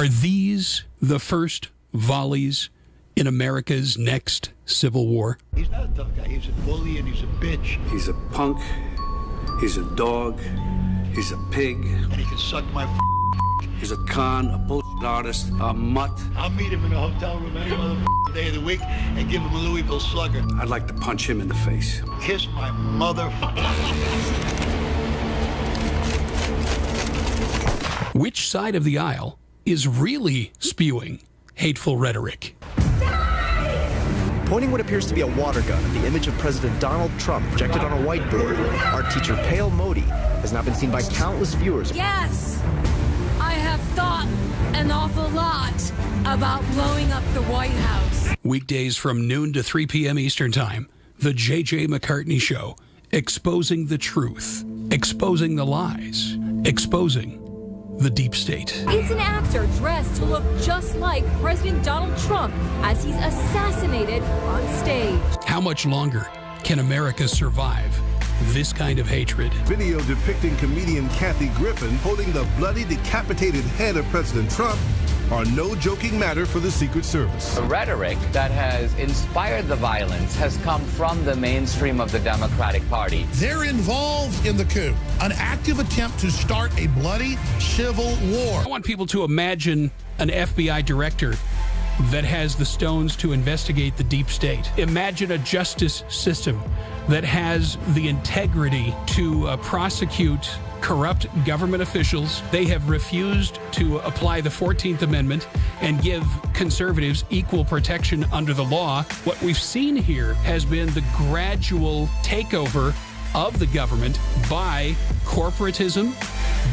Are these the first volleys in America's next civil war? He's not a tough guy. He's a bully and he's a bitch. He's a punk. He's a dog. He's a pig. And he can suck my He's a con, a bullshit artist, a mutt. I'll meet him in a hotel room any day of the week and give him a Louisville slugger. I'd like to punch him in the face. Kiss my mother. Which side of the aisle is really spewing hateful rhetoric? Pointing what appears to be a water gun at the image of President Donald Trump projected on a whiteboard, art teacher Pale Modi has now been seen by countless viewers. Yes, I have thought an awful lot about blowing up the White House. Weekdays from noon to 3 p.m. Eastern Time, The J.J. McCartney Show, exposing the truth, exposing the lies, exposing the deep state. It's an actor dressed to look just like President Donald Trump as he's assassinated on stage. How much longer can America survive this kind of hatred? Video depicting comedian Kathy Griffin holding the bloody, decapitated head of President Trump are no joking matter for the Secret Service. The rhetoric that has inspired the violence has come from the mainstream of the Democratic Party. They're involved in the coup, an active attempt to start a bloody civil war. I want people to imagine an FBI director that has the stones to investigate the deep state. Imagine a justice system that has the integrity to prosecute corrupt government officials. They have refused to apply the 14th Amendment and give conservatives equal protection under the law. What we've seen here has been the gradual takeover of the government by corporatism,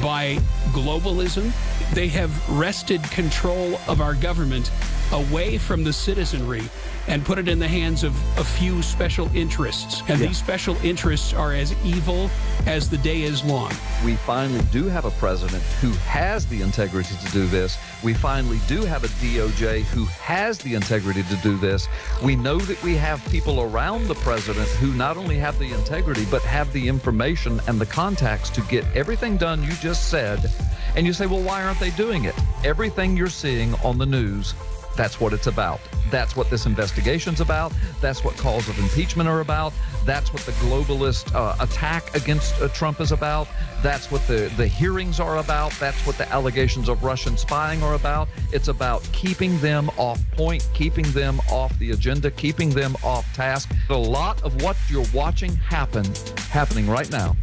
by globalism. They have wrested control of our government away from the citizenry and put it in the hands of a few special interests. And these special interests are as evil as the day is long. We finally do have a president who has the integrity to do this. We finally do have a DOJ who has the integrity to do this. We know that we have people around the president who not only have the integrity, but have the information and the contacts to get everything done you just said. And you say, well, why aren't they doing it? Everything you're seeing on the news, that's what it's about. That's what this investigation's about. That's what calls of impeachment are about. That's what the globalist attack against Trump is about. That's what the hearings are about. That's what the allegations of Russian spying are about. It's about keeping them off point, keeping them off the agenda, keeping them off task. A lot of what you're watching happening right now,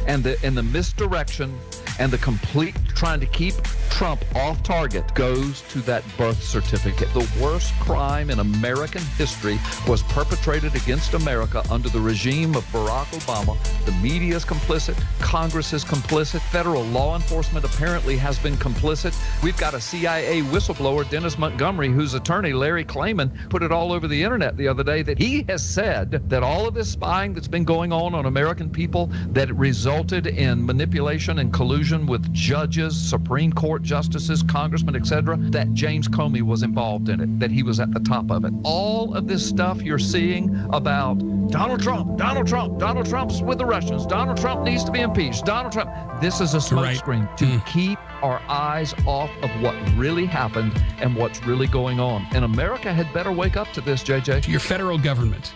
and the misdirection and the complete trying to keep Trump off target goes to that birth certificate. The worst crime in American history was perpetrated against America under the regime of Barack Obama. The media is complicit. Congress is complicit. Federal law enforcement apparently has been complicit. We've got a CIA whistleblower, Dennis Montgomery, whose attorney, Larry Klayman, put it all over the internet the other day that he has said that all of this spying that's been going on American people, that it resulted in manipulation and collusion with judges, Supreme Court justices, congressmen, etc., that James Comey was involved in it, that he was at the top of it. All of this stuff you're seeing about Donald Trump's with the Russians, Donald Trump needs to be impeached, Donald Trump, this is a smokescreen to keep our eyes off of what really happened and what's really going on. And America had better wake up to this, JJ. Your federal government,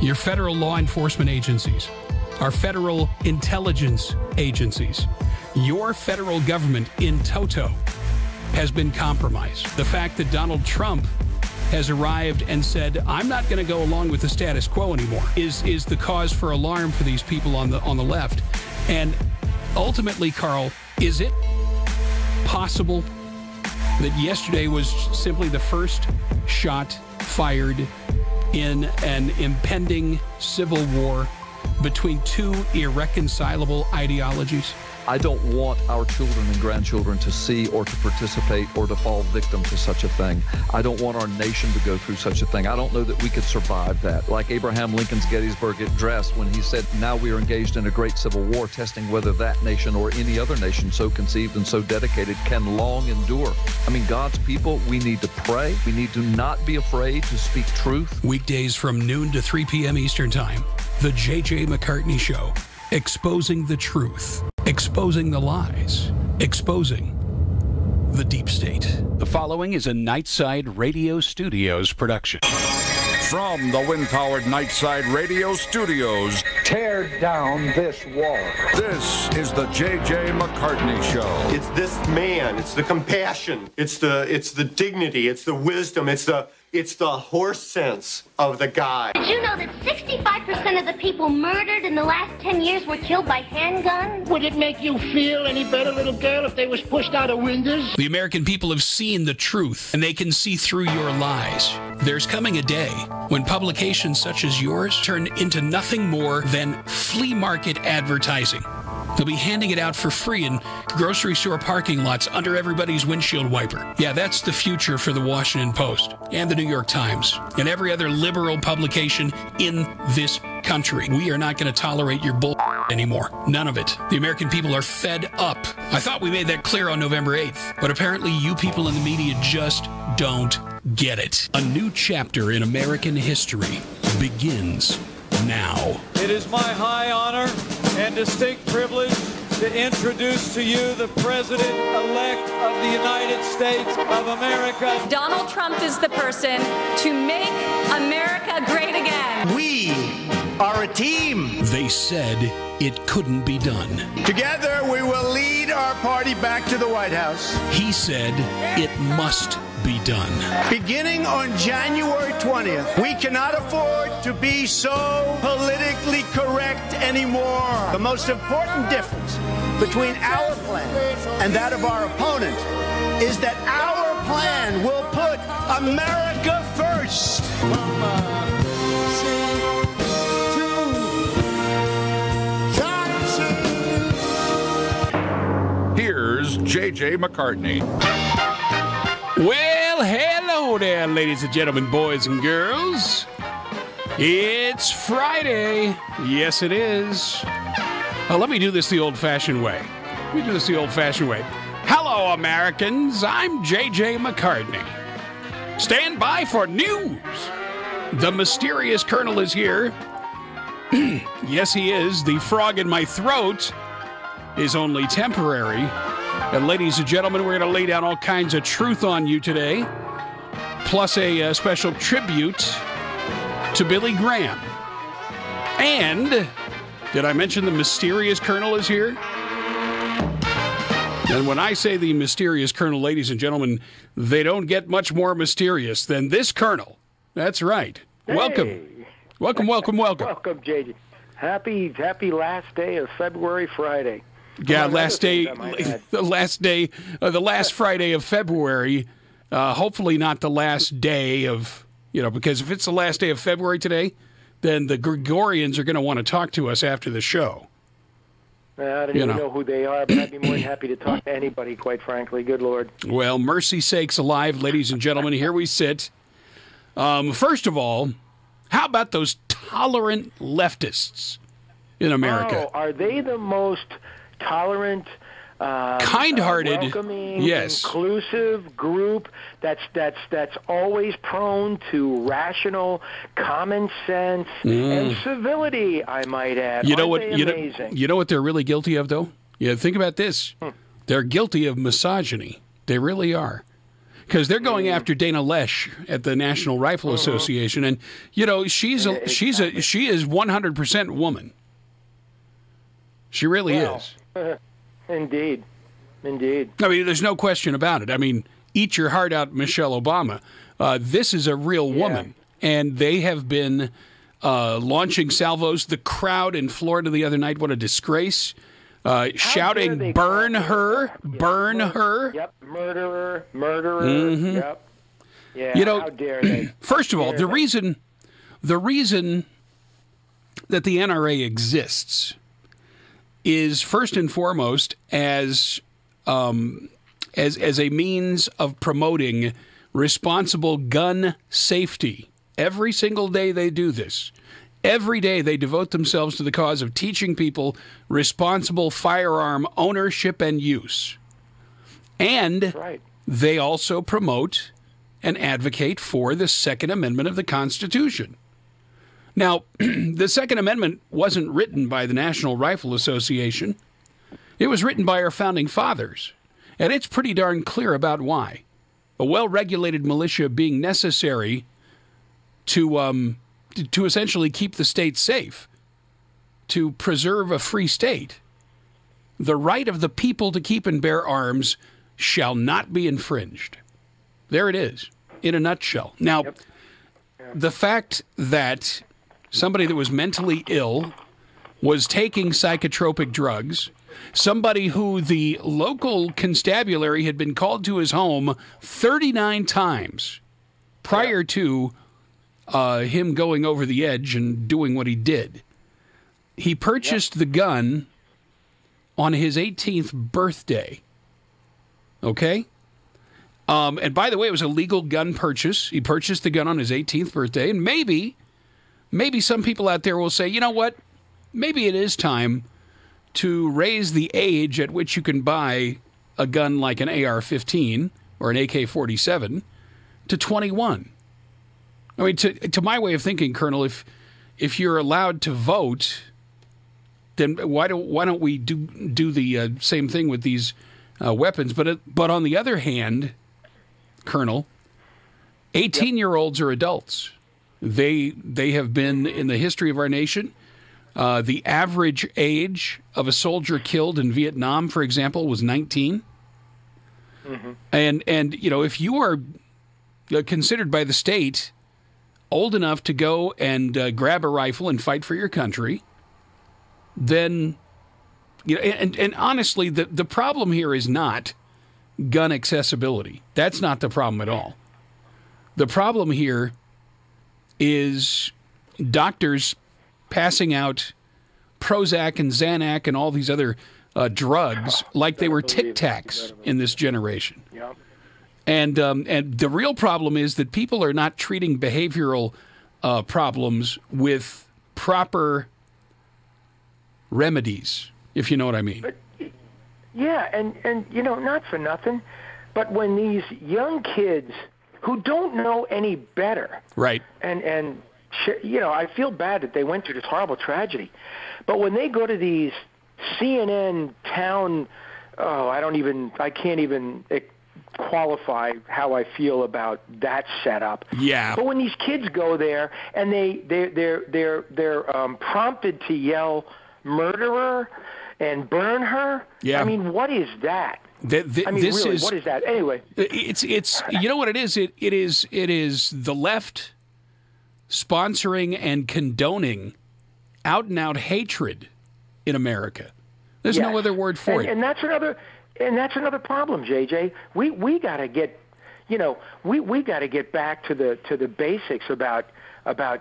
your federal law enforcement agencies, our federal intelligence agencies, your federal government in toto has been compromised. The fact that Donald Trump has arrived and said, I'm not going to go along with the status quo anymore, is the cause for alarm for these people on the left. And ultimately, Carl, is it possible that yesterday was simply the first shot fired in an impending civil war between two irreconcilable ideologies? I don't want our children and grandchildren to see or to participate or to fall victim to such a thing. I don't want our nation to go through such a thing. I don't know that we could survive that. Like Abraham Lincoln's Gettysburg Address, when he said, now we are engaged in a great civil war, testing whether that nation or any other nation so conceived and so dedicated can long endure. I mean, God's people, we need to pray. We need to not be afraid to speak truth. Weekdays from noon to 3 p.m. Eastern Time, The J.J. McCartney Show, exposing the truth, exposing the lies, exposing the deep state. The following is a Nightside Radio Studios production. From the wind-powered Nightside Radio Studios, tear down this wall. This is the J.J. McCartney Show. It's this man. It's the compassion. It's the dignity. It's the wisdom. It's the horse sense of the guy. Did you know that 65% of the people murdered in the last 10 years were killed by handguns? Would it make you feel any better, little girl, if they was pushed out of windows? The American people have seen the truth, and they can see through your lies. There's coming a day when publications such as yours turn into nothing more than flea market advertising. They'll be handing it out for free in grocery store parking lots under everybody's windshield wiper. Yeah, that's the future for the Washington Post and the New York Times and every other liberal publication in this country. We are not going to tolerate your bull anymore. None of it. The American people are fed up. I thought we made that clear on November 8th, but apparently you people in the media just don't get it. A new chapter in American history begins now. It is my high honor and distinct privilege to introduce to you the President-elect of the United States of America. Donald Trump is the person to make America great again. We are a team. They said it couldn't be done. Together we will lead our party back to the White House. He said it must be done. Beginning on January 20th, we cannot afford to be so politically correct anymore. The most important difference between our plan and that of our opponent is that our plan will put America first. Here's J.J. McCartney. Well, hello there, ladies and gentlemen, boys and girls. It's Friday. Yes, it is. Let me do this the old-fashioned way. Hello, Americans. I'm J.J. McCartney. Stand by for news. The mysterious Colonel is here. Yes, he is. The frog in my throat is only temporary. And ladies and gentlemen, we're going to lay down all kinds of truth on you today, plus a special tribute to Billy Graham. And did I mention the mysterious Colonel is here? And when I say the mysterious Colonel, ladies and gentlemen, they don't get much more mysterious than this Colonel. That's right. Hey. Welcome, welcome. Welcome, JJ. Happy last day of February, Friday. Yeah, the last Friday of February. Hopefully not the last day of, because if it's the last day of February today, then the Gregorians are going to want to talk to us after the show. I don't even know who they are, but I'd be more than happy to talk to anybody, quite frankly. Good Lord. Well, mercy sakes alive, ladies and gentlemen, here we sit. First of all, how about those tolerant leftists in America? Oh, are they the most tolerant, kind-hearted, welcoming, yes, inclusive group that's always prone to rational common sense and civility, I might add. You know what they're really guilty of, though? Yeah, think about this. They're guilty of misogyny. They really are. Because they're going after Dana Lesh at the National Rifle Association, and she is 100% woman. She really is. Indeed. I mean, there's no question about it. I mean, eat your heart out, Michelle Obama. This is a real woman, and they have been launching salvos. The crowd in Florida the other night, what a disgrace. Shouting, burn her, burn her. Yep, murderer. Mm-hmm. Yep. Yeah, how dare they? First of all, the reason that the NRA exists is first and foremost as a means of promoting responsible gun safety. Every single day they do this. Every day they devote themselves to the cause of teaching people responsible firearm ownership and use. And they also promote and advocate for the Second Amendment of the Constitution. Now, the Second Amendment wasn't written by the National Rifle Association. It was written by our founding fathers. And it's pretty darn clear about why. A well-regulated militia being necessary to essentially keep the state safe, to preserve a free state. The right of the people to keep and bear arms shall not be infringed. There it is, in a nutshell. Now, the fact that somebody that was mentally ill was taking psychotropic drugs, somebody who the local constabulary had been called to his home 39 times prior to him going over the edge and doing what he did. He purchased the gun on his 18th birthday. Okay? And by the way, it was a legal gun purchase. He purchased the gun on his 18th birthday. And maybe some people out there will say, you know what? Maybe it is time to raise the age at which you can buy a gun like an AR-15 or an AK-47 to 21. I mean, to my way of thinking, Colonel, if you're allowed to vote, then why don't we do the same thing with these weapons? But on the other hand, Colonel, 18-year-olds are adults. They have been, in the history of our nation, the average age of a soldier killed in Vietnam, for example, was 19. Mm-hmm. And you know, if you are considered by the state old enough to go and grab a rifle and fight for your country, then, you know, and honestly, the problem here is not gun accessibility. That's not the problem at all. The problem here is doctors passing out Prozac and Xanax and all these other drugs like they were Tic Tacs in this generation. Yeah. And the real problem is that people are not treating behavioral problems with proper remedies, if you know what I mean. But, yeah, and you know, not for nothing, but when these young kids who don't know any better, right? And you know, I feel bad that they went through this horrible tragedy, but when they go to these CNN town, I can't even qualify how I feel about that setup. Yeah. But when these kids go there and they're prompted to yell "murderer" and "burn her," yeah. I mean, what is that? I mean, this really, what is that? Anyway, it's you know what it is. It is the left sponsoring and condoning out and out hatred in America. There's no other word for it. And that's another problem, JJ. We got to get, you know, we got to get back to the basics about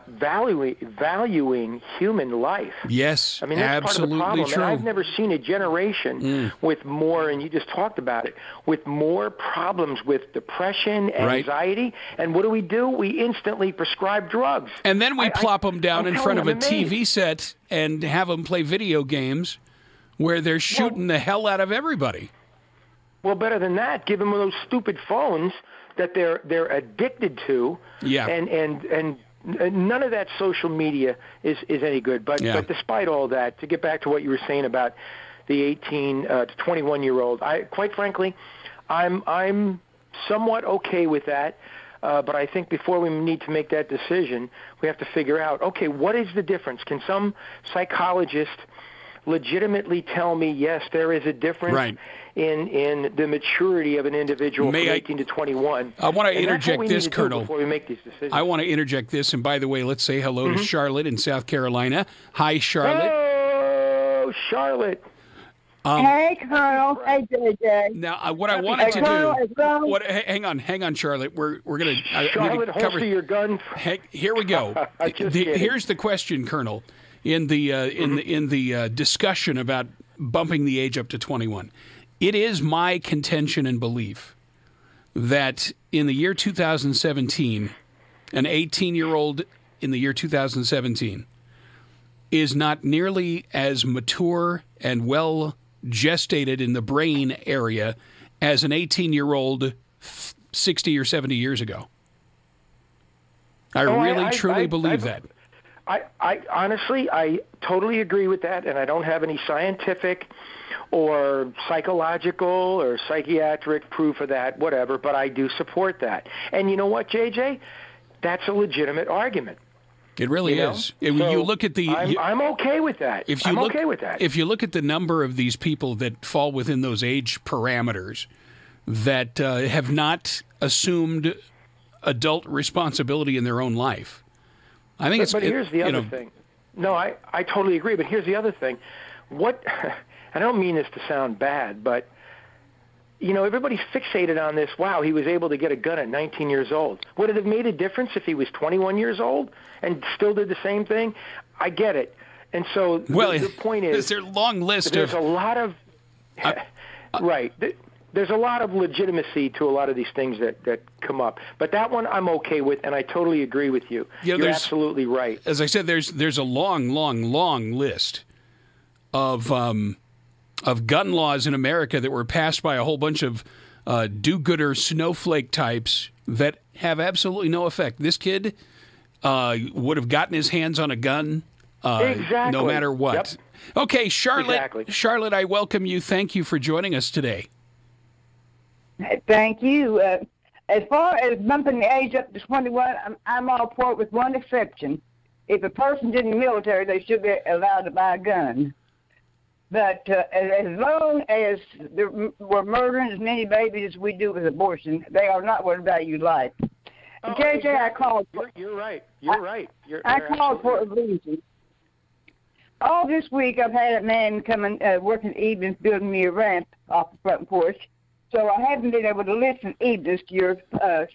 valuing human life. Yes, I mean, that's absolutely part of the problem. True. And I've never seen a generation with more, and you just talked about it, with more problems with depression, anxiety, and what do? We instantly prescribe drugs. And then we plop them down in front of a TV set and have them play video games where they're shooting the hell out of everybody. Well, better than that, give them those stupid phones that they're addicted to. Yeah. And none of that social media is any good. But despite all that, to get back to what you were saying about the 18 to 21-year-old, quite frankly, I'm somewhat okay with that. But I think before we need to make that decision, we have to figure out, okay, what is the difference? Can some psychologist legitimately tell me, yes, there is a difference in the maturity of an individual from 18 to 21. I want to interject this, Colonel. Before we make these decisions. I want to interject this, and by the way, let's say hello to Charlotte in South Carolina. Hi, Charlotte. Oh, Charlotte. Hey, Colonel. Hey, JJ. Now, what I wanted to do. Hang on, Charlotte. We're gonna. Charlotte, holster your gun. Here we go. Here's the question, Colonel. In the discussion about bumping the age up to 21, it is my contention and belief that in the year 2017, an 18-year-old in the year 2017 is not nearly as mature and well gestated in the brain area as an 18-year-old 60 or 70 years ago. I truly believe that. I honestly, I totally agree with that, and I don't have any scientific or psychological or psychiatric proof of that, whatever, but I do support that. And you know what, JJ? That's a legitimate argument. It really is. So you look at the. I'm okay with that. Okay with that. If you look at the number of these people that fall within those age parameters that have not assumed adult responsibility in their own life, I think But here's the other thing. No, I totally agree. But here's the other thing. I don't mean this to sound bad, but everybody's fixated on this. Wow, he was able to get a gun at 19 years old. Would it have made a difference if he was 21 years old and still did the same thing? I get it. And so the point is, there's a long list there's a lot of right. There's a lot of legitimacy to a lot of these things that come up. But that one I'm okay with, and I totally agree with you. You're absolutely right. As I said, there's a long list of gun laws in America that were passed by a whole bunch of do-gooder snowflake types that have absolutely no effect. This kid would have gotten his hands on a gun no matter what. Yep. Okay, Charlotte. Exactly. Charlotte, I welcome you. Thank you for joining us today. Thank you. As far as bumping the age up to 21, I'm all for it with one exception. If a person's in the military, they should be allowed to buy a gun. But as long as we're murdering as many babies as we do with abortion, they are not going to value life. Oh, JJ, exactly. I called. You're right. You're right. I called for a reason. All this week, I've had a man coming, working evenings, building me a ramp off the front porch. So I haven't been able to listen evenings to your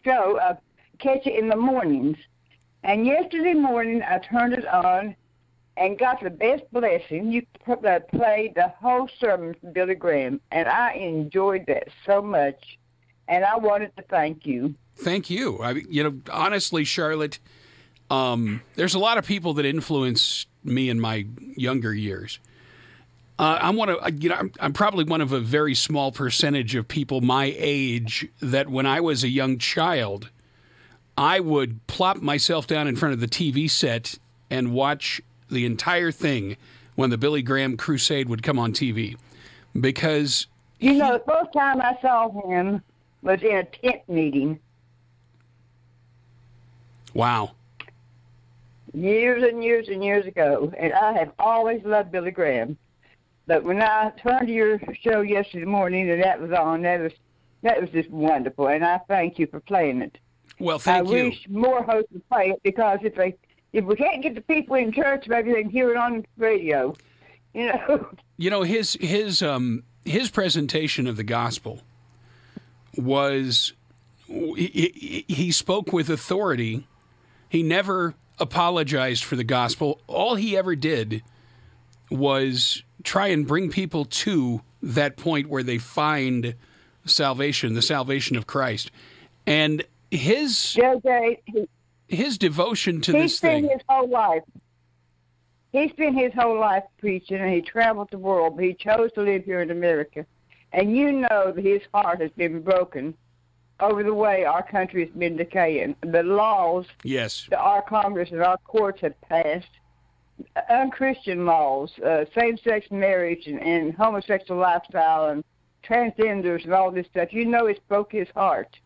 show. I catch it in the mornings. And yesterday morning, I turned it on and got the best blessing. You played the whole sermon from Billy Graham, and I enjoyed that so much. And I wanted to thank you. Thank you. Honestly, Charlotte, there's a lot of people that influenced me in my younger years. I'm probably one of a very small percentage of people my age that when I was a young child, I would plop myself down in front of the TV set and watch the entire thing when the Billy Graham crusade would come on TV. Because the first time I saw him was in a tent meeting. Wow. Years and years and years ago. And I have always loved Billy Graham. But when I turned to your show yesterday morning and that was on, that was just wonderful. And I thank you for playing it. Well, thank you. I wish more hosts would play it, because if we can't get the people in church, maybe they can hear it on radio. His presentation of the gospel was he spoke with authority. He never apologized for the gospel. All he ever did was try and bring people to that point where they find salvation, the salvation of Christ. And his devotion to this thing. He spent his whole life preaching, and he traveled the world, but he chose to live here in America. And you know that his heart has been broken over the way our country has been decaying. The laws that our Congress and our courts have passed, unchristian laws, same-sex marriage and homosexual lifestyle and transgenders and all this stuff, it broke his heart.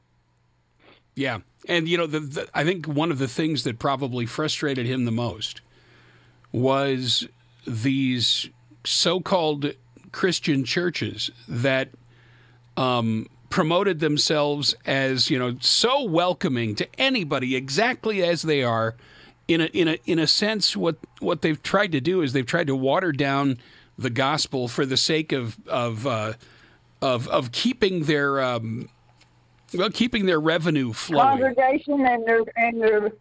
Yeah. And, I think one of the things that probably frustrated him the most was these so-called Christian churches that promoted themselves as, so welcoming to anybody exactly as they are. In a sense, what they've tried to do is they've tried to water down the gospel for the sake of keeping their keeping their revenue flowing. Congregation and their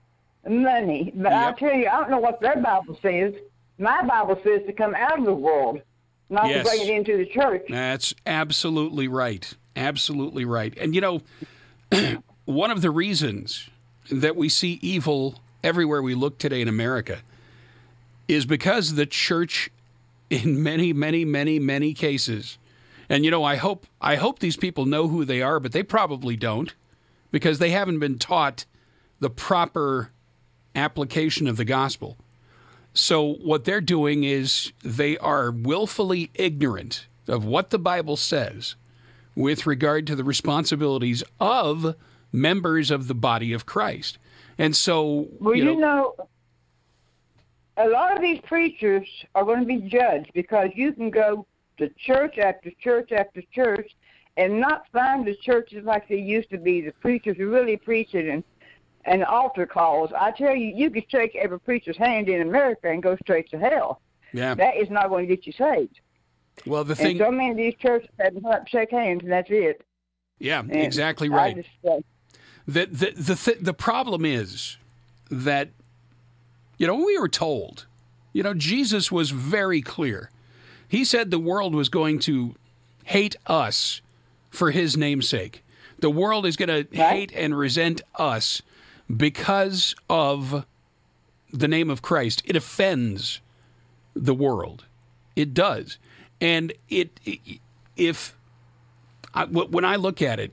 money. But I'll tell you, I don't know what their Bible says. My Bible says to come out of the world, not to bring it into the church. That's absolutely right. Absolutely right. And one of the reasons that we see evil everywhere we look today in America is because the church, in many, many, many, many cases, and I hope these people know who they are, but they probably don't, because they haven't been taught the proper application of the gospel. So what they're doing is they are willfully ignorant of what the Bible says with regard to the responsibilities of members of the body of Christ. And so, well, you know, a lot of these preachers are going to be judged because you can go to church after church after church and not find the churches like they used to be. The preachers are really preaching and altar calls. I tell you, you could shake every preacher's hand in America and go straight to hell. Yeah. That is not going to get you saved. Well, the thing... And so many of these churches have to shake hands, and that's it. Yeah, and exactly right. The problem is that, you know, we were told, you know, Jesus was very clear. He said the world was going to hate us for his namesake. The world is going to hate and resent us because of the name of Christ. It offends the world. It does. And when I look at it,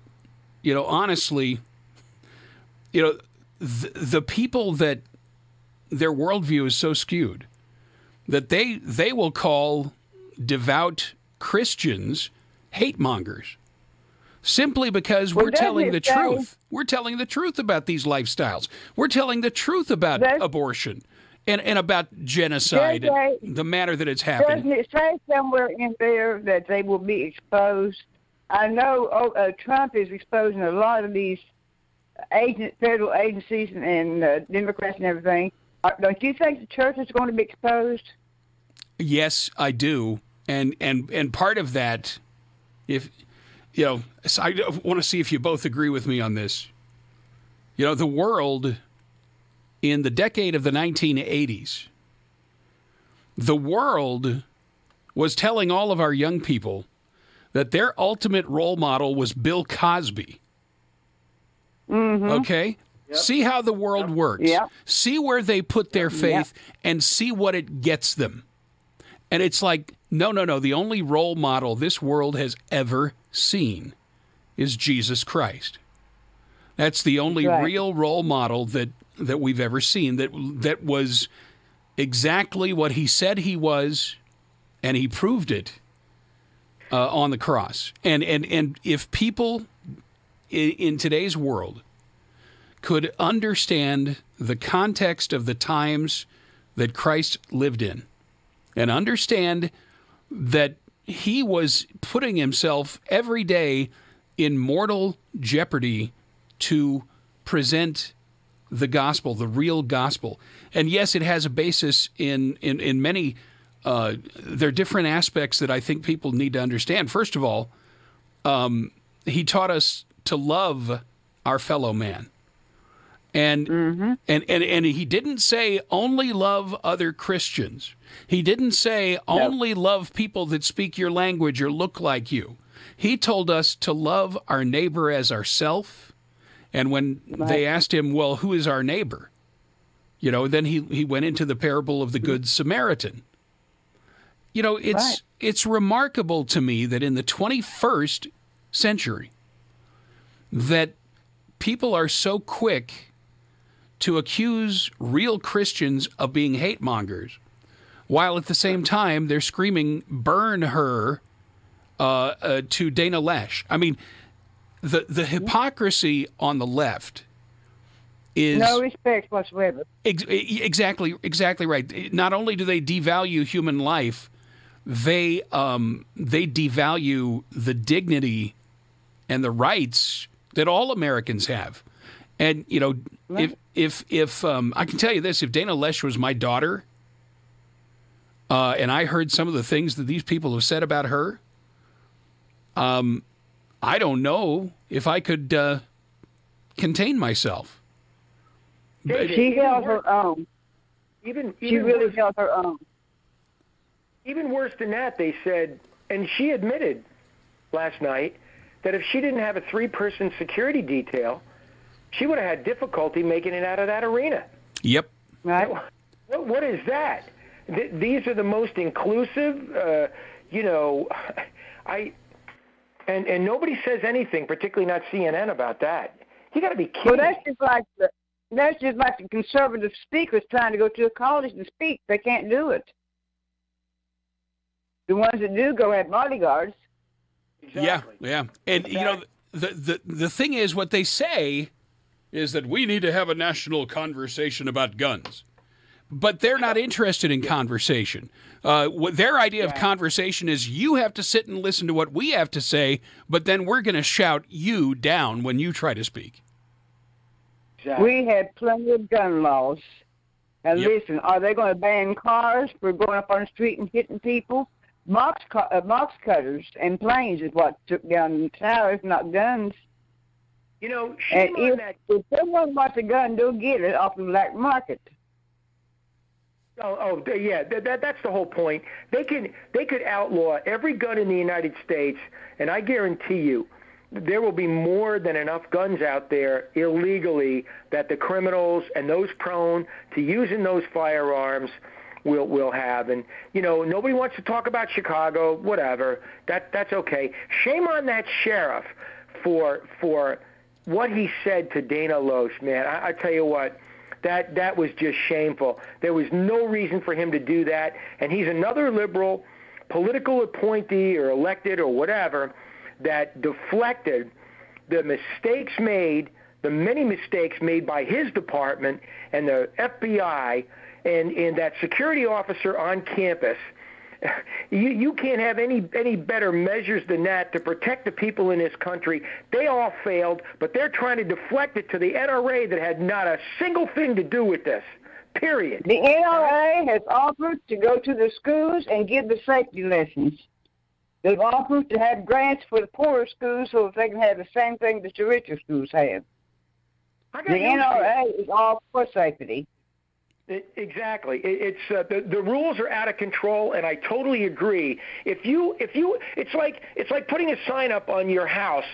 you know, honestly, you know, the people that their worldview is so skewed that they will call devout Christians hate mongers simply because we're telling the truth. We're telling the truth about these lifestyles. We're telling the truth about abortion and about genocide and the manner that it's happening. Doesn't it say somewhere in there that they will be exposed? I know Trump is exposing a lot of these federal agencies and Democrats and everything. Don't you think the church is going to be exposed? Yes, I do. And part of that, if you know, I want to see if you both agree with me on this. You know, the world in the decade of the 1980s, the world was telling all of our young people that their ultimate role model was Bill Cosby. Mm-hmm. Okay? Yep. See how the world works. Yep. See where they put their faith and see what it gets them. And it's like, no. The only role model this world has ever seen is Jesus Christ. That's the only real role model that we've ever seen that was exactly what he said he was, and he proved it on the cross. And if people in today's world could understand the context of the times that Christ lived in and understand that he was putting himself every day in mortal jeopardy to present the gospel, the real gospel. And yes, it has a basis in many, there are different aspects that I think people need to understand. First of all, he taught us to love our fellow man. And he didn't say only love other Christians. He didn't say only love people that speak your language or look like you. He told us to love our neighbor as ourself. And when they asked him, well, who is our neighbor? You know, then he went into the parable of the Good Samaritan. You know, it's remarkable to me that in the 21st century that people are so quick to accuse real Christians of being hate mongers, while at the same time they're screaming, burn her to Dana Lash. I mean, the hypocrisy on the left is... No respect whatsoever. Exactly right. Not only do they devalue human life, they devalue the dignity and the rights that all Americans have. And, you know, if I can tell you this, if Dana Lash was my daughter, and I heard some of the things that these people have said about her, I don't know if I could contain myself. She held her own. She really held her own. Even worse than that, they said, and she admitted last night, that if she didn't have a 3-person security detail, she would have had difficulty making it out of that arena. Yep. Right. What is that? These are the most inclusive, you know, and nobody says anything, particularly not CNN, about that. You got to be kidding. Well, that's just like the conservative speakers trying to go to a college and speak. They can't do it. The ones that do go have bodyguards. Exactly. Yeah. And, you know, the thing is, what they say is that we need to have a national conversation about guns. But they're not interested in conversation. Their idea of conversation is you have to sit and listen to what we have to say, but then we're going to shout you down when you try to speak. We have plenty of gun laws. And listen, are they going to ban cars for going up on the street and hitting people? Box cutters and planes is what took down the towers, not guns. You know, shame on that. If someone wants a gun, they'll get it off the black market. Yeah, that's the whole point. They could outlaw every gun in the United States, and I guarantee you there will be more than enough guns out there illegally that the criminals and those prone to using those firearms will have. And, you know, nobody wants to talk about Chicago, whatever. That's okay. Shame on that sheriff for what he said to Dana Loesch, man. I tell you what. That was just shameful. There was no reason for him to do that, and he's another liberal political appointee or elected or whatever that deflected the mistakes made, the many mistakes made by his department and the FBI and that security officer on campus. You can't have any better measures than that to protect the people in this country. They all failed, but they're trying to deflect it to the NRA that had not a single thing to do with this, period. The NRA has offered to go to the schools and give the safety lessons. They've offered to have grants for the poorer schools so that they can have the same thing that the richer schools have. The NRA is all for safety. Exactly. It's the rules are out of control, and I totally agree. If you, it's like putting a sign up on your house.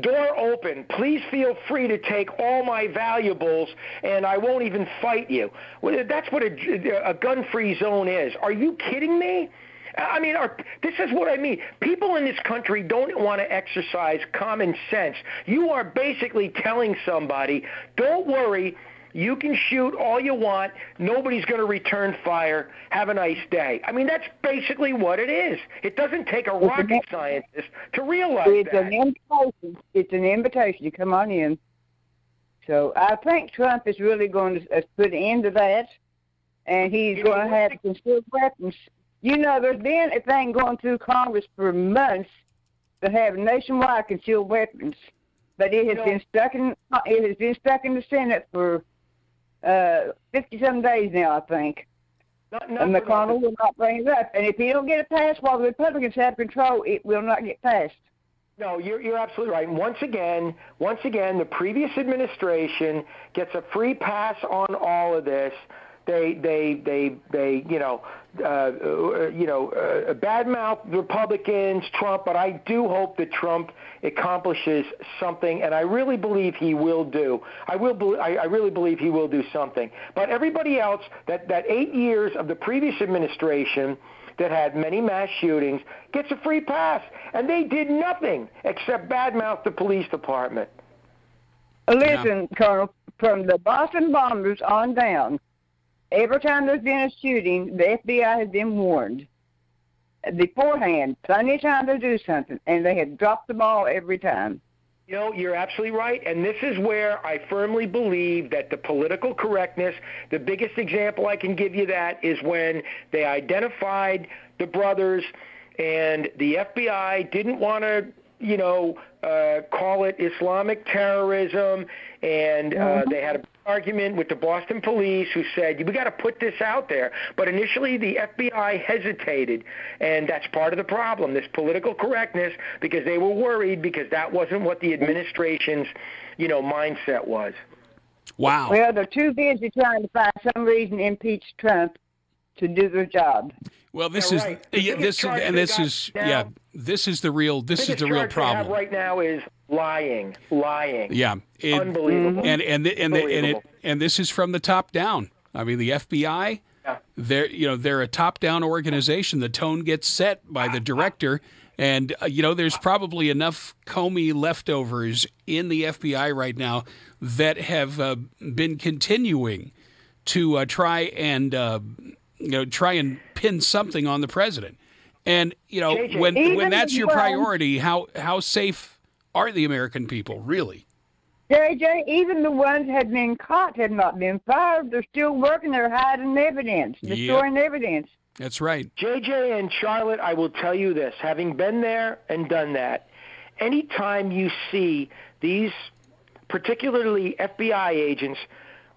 Door open. Please feel free to take all my valuables, and I won't even fight you. Well, that's what a gun-free zone is. Are you kidding me? I mean, this is what I mean. People in this country don't want to exercise common sense. You are basically telling somebody, don't worry, you can shoot all you want. Nobody's going to return fire. Have a nice day. I mean, that's basically what it is. It doesn't take a rocket scientist to realize that. It's an invitation to come on in. So I think Trump is really going to put an end to that, and he's going to have concealed weapons. You know, there's been a thing going through Congress for months to have nationwide concealed weapons, but it has been stuck in the Senate for 50-some days now, I think. And McConnell will not bring it up. And if he don't get it passed while the Republicans have control, it will not get passed. No, you're absolutely right. And once again, the previous administration gets a free pass on all of this. They badmouth Republicans, Trump, but I do hope that Trump accomplishes something, and I really believe he will do. I really believe he will do something. But everybody else, that 8 years of the previous administration that had many mass shootings, gets a free pass, and they did nothing except badmouth the police department. Listen, Colonel, from the Boston bombers on down, every time there's been a shooting, the FBI has been warned beforehand, plenty of time to do something, and they have dropped the ball every time. You know, you're absolutely right, and this is where I firmly believe that the political correctness, the biggest example I can give you that is when they identified the brothers and the FBI didn't want to, call it Islamic terrorism, and they had an argument with the Boston police who said, we got to put this out there. But initially the FBI hesitated, and that's part of the problem, this political correctness, because they were worried because that wasn't what the administration's, mindset was. Wow. Well, they're too busy trying to find some reason to impeach Trump to do their job. Well, this is the real problem right now is lying. Yeah, unbelievable. And this is from the top down. I mean, the FBI, they're a top down organization. The tone gets set by the director, and there's probably enough Comey leftovers in the FBI right now that have been continuing to try and pin something on the president. And, you know, JJ, when that's your priority, how safe are the American people, really? JJ, even the ones that have been caught have not been fired. They're still working. They're hiding evidence, destroying evidence. That's right. JJ and Charlotte, I will tell you this, having been there and done that, anytime you see these particularly FBI agents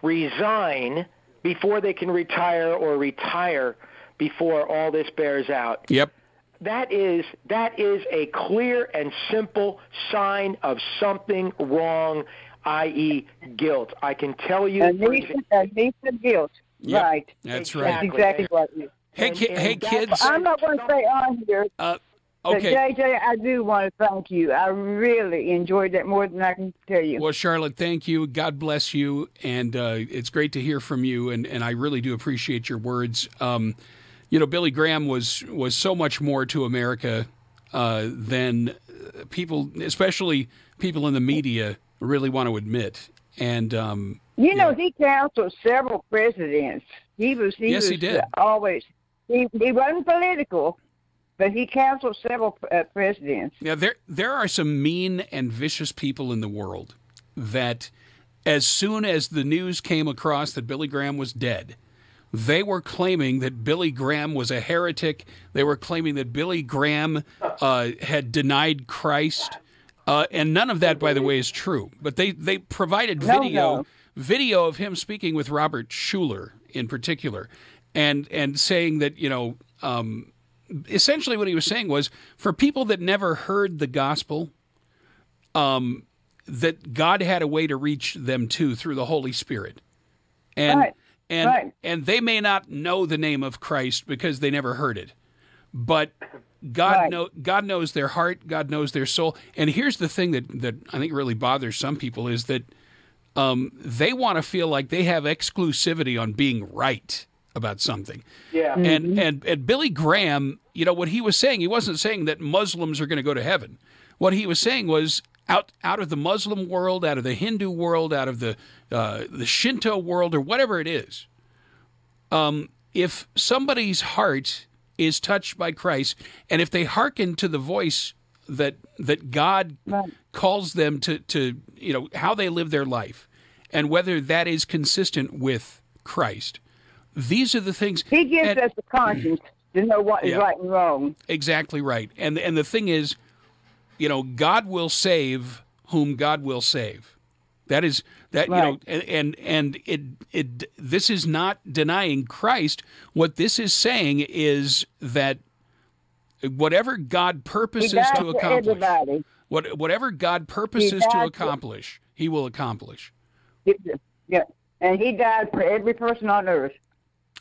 resign before they can retire or retire before all this bears out. Yep. That is a clear and simple sign of something wrong, i.e. guilt. I can tell you. A decent guilt. Yep. Right. That's right. right. That's exactly what it is. Hey, kids. I'm not going to say on here. Okay. But JJ, I do want to thank you. I really enjoyed that more than I can tell you. Well, Charlotte, thank you. God bless you. And it's great to hear from you. And I really do appreciate your words. You know, Billy Graham was so much more to America than people, especially people in the media, really want to admit. And you know, he counseled several presidents. He did. Always. He wasn't political, but he counseled several presidents. Now, there are some mean and vicious people in the world that, as soon as the news came across that Billy Graham was dead, they were claiming that Billy Graham was a heretic. They were claiming that Billy Graham had denied Christ. And none of that, by the way, is true. But they provided video of him speaking with Robert Schuller in particular, and saying that, you know, essentially what he was saying was, for people that never heard the gospel, that God had a way to reach them too through the Holy Spirit. And and they may not know the name of Christ because they never heard it, but God knows their heart. God knows their soul. And here's the thing that I think really bothers some people is that they want to feel like they have exclusivity on being right about something. Yeah. And Billy Graham, you know, what he was saying, he wasn't saying that Muslims are going to go to heaven. What he was saying was out of the Muslim world, out of the Hindu world, out of the Shinto world, or whatever it is, if somebody's heart is touched by Christ, and if they hearken to the voice that God calls them to, you know, how they live their life, and whether that is consistent with Christ, these are the things. He gives us the conscience to know what is right and wrong. Exactly right. And the thing is, you know, God will save whom God will save. That is that, right. You know, and it this is not denying Christ. What this is saying is that whatever God purposes to accomplish, whatever God purposes to accomplish, He will accomplish. Yeah, and He died for every person on earth.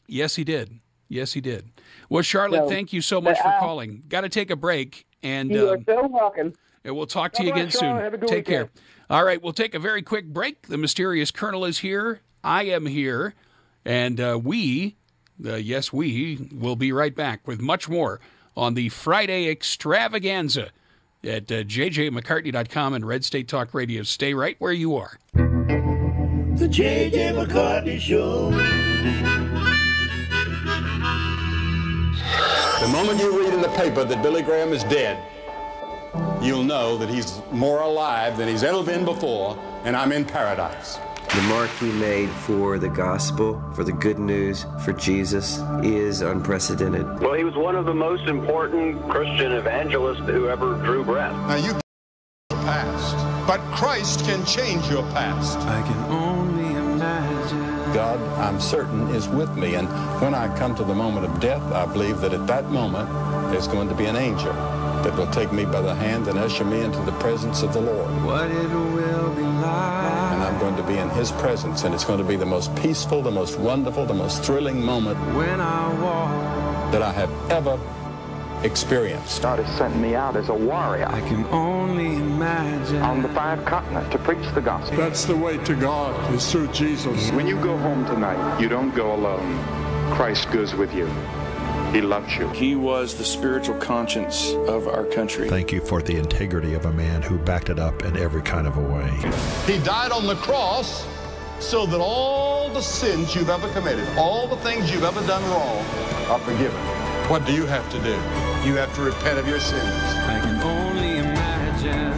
Yes, He did. Yes, He did. Well, Charlotte, thank you so much for calling. Got to take a break. And you are so welcome. And we'll talk to you again soon. Take care. All right, we'll take a very quick break. The mysterious Colonel is here. I am here. And we will be right back with much more on the Friday extravaganza at jjmccartney.com and Red State Talk Radio. Stay right where you are. The J.J. McCartney Show. The moment you read in the paper that Billy Graham is dead, you'll know that he's more alive than he's ever been before, and I'm in paradise. The mark he made for the gospel, for the good news, for Jesus, is unprecedented. Well, he was one of the most important Christian evangelists who ever drew breath. Now, you your past, but Christ can change your past. I can only imagine. God, I'm certain, is with me, and when I come to the moment of death, I believe that at that moment, there's going to be an angel that will take me by the hand and usher me into the presence of the Lord. What it will be like. And I'm going to be in His presence, and it's going to be the most peaceful, the most wonderful, the most thrilling moment when I walk that I have ever experienced. God has sent me out as a warrior. I can only imagine. On the 5 continents to preach the gospel. That's the way to God, is through Jesus. When you go home tonight, you don't go alone. Christ goes with you. He loves you. He was the spiritual conscience of our country. Thank you for the integrity of a man who backed it up in every kind of a way. He died on the cross so that all the sins you've ever committed, all the things you've ever done wrong, are forgiven. What do you have to do? You have to repent of your sins. I can only imagine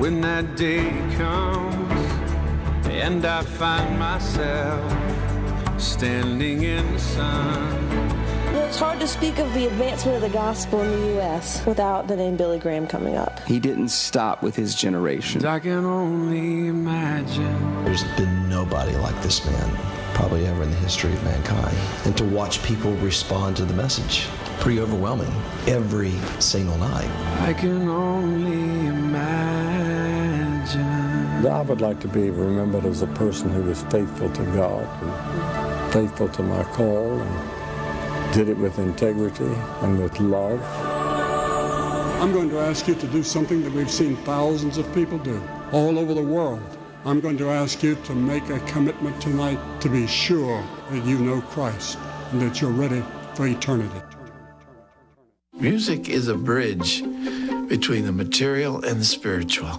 when that day comes and I find myself standing in the sun. Well, it's hard to speak of the advancement of the gospel in the U.S. without the name Billy Graham coming up. He didn't stop with his generation. I can only imagine. There's been nobody like this man, probably ever in the history of mankind. And to watch people respond to the message, pretty overwhelming every single night. I can only imagine. I would like to be remembered as a person who was faithful to God and faithful to my call and did it with integrity and with love. I'm going to ask you to do something that we've seen thousands of people do all over the world. I'm going to ask you to make a commitment tonight to be sure that you know Christ and that you're ready for eternity. Music is a bridge between the material and the spiritual.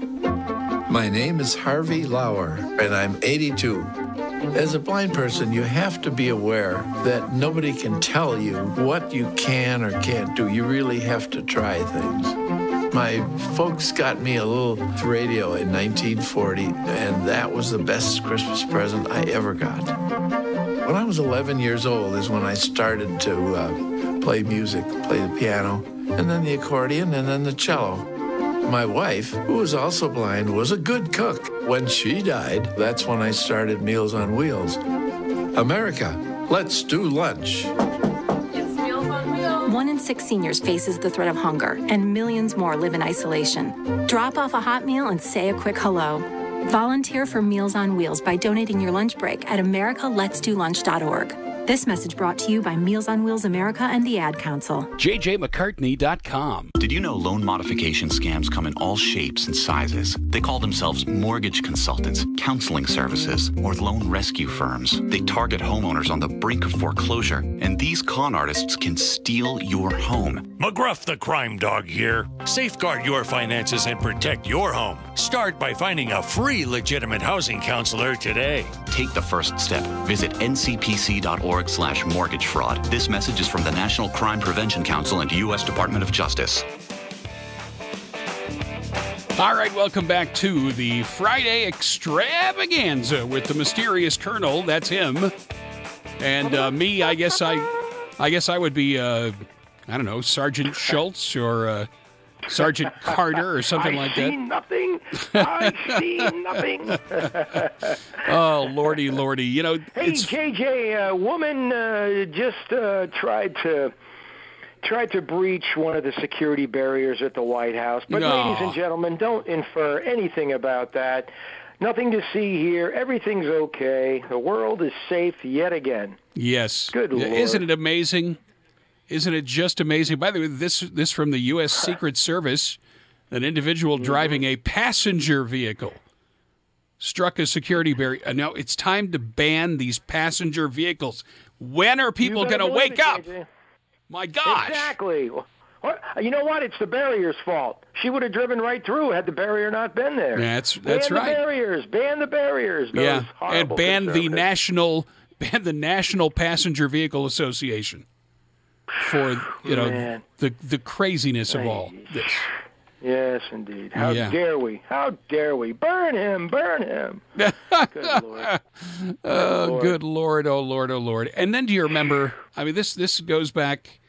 My name is Harvey Lauer, and I'm 82. As a blind person, you have to be aware that nobody can tell you what you can or can't do. You really have to try things. My folks got me a little radio in 1940, and that was the best Christmas present I ever got. When I was 11 years old is when I started to play music, play the piano, and then the accordion, and then the cello. My wife, who was also blind, was a good cook. When she died, that's when I started Meals on Wheels. America, let's do lunch. It's Meals on Wheels. 1 in 6 seniors faces the threat of hunger, and millions more live in isolation. Drop off a hot meal and say a quick hello. Volunteer for Meals on Wheels by donating your lunch break at americaletsdolunch.org. This message brought to you by Meals on Wheels America and the Ad Council. JJMcCartney.com. Did you know loan modification scams come in all shapes and sizes? They call themselves mortgage consultants, counseling services, or loan rescue firms. They target homeowners on the brink of foreclosure, and these con artists can steal your home. McGruff the Crime Dog here. Safeguard your finances and protect your home. Start by finding a free legitimate housing counselor today. Take the first step. Visit ncpc.org/mortgage fraud. This message is from the National Crime Prevention Council and U.S. Department of Justice. All right, welcome back to the Friday extravaganza with the mysterious Colonel. That's him. And me, I guess I would be, I don't know, Sergeant Schultz or Sergeant Carter or something like that. I see nothing. Oh, lordy. You know, hey, JJ, a woman just tried to breach one of the security barriers at the White House. But ladies and gentlemen, don't infer anything about that. Nothing to see here. Everything's okay. The world is safe yet again. Yes. Good Lord. Isn't it amazing? Isn't it just amazing? By the way, this from the U.S. Secret Service, an individual driving a passenger vehicle struck a security barrier. Now, it's time to ban these passenger vehicles. When are people going to wake up? My gosh. Exactly. You know what? It's the barrier's fault. She would have driven right through had the barrier not been there. That's ban right. Ban the barriers. Yeah, and ban the National Passenger Vehicle Association for the craziness of all this. Yes, indeed. How dare we? How dare we? Burn him! Burn him! Good Lord. Good Lord. Oh, Lord. Oh, Lord. And then do you remember, I mean, this goes back,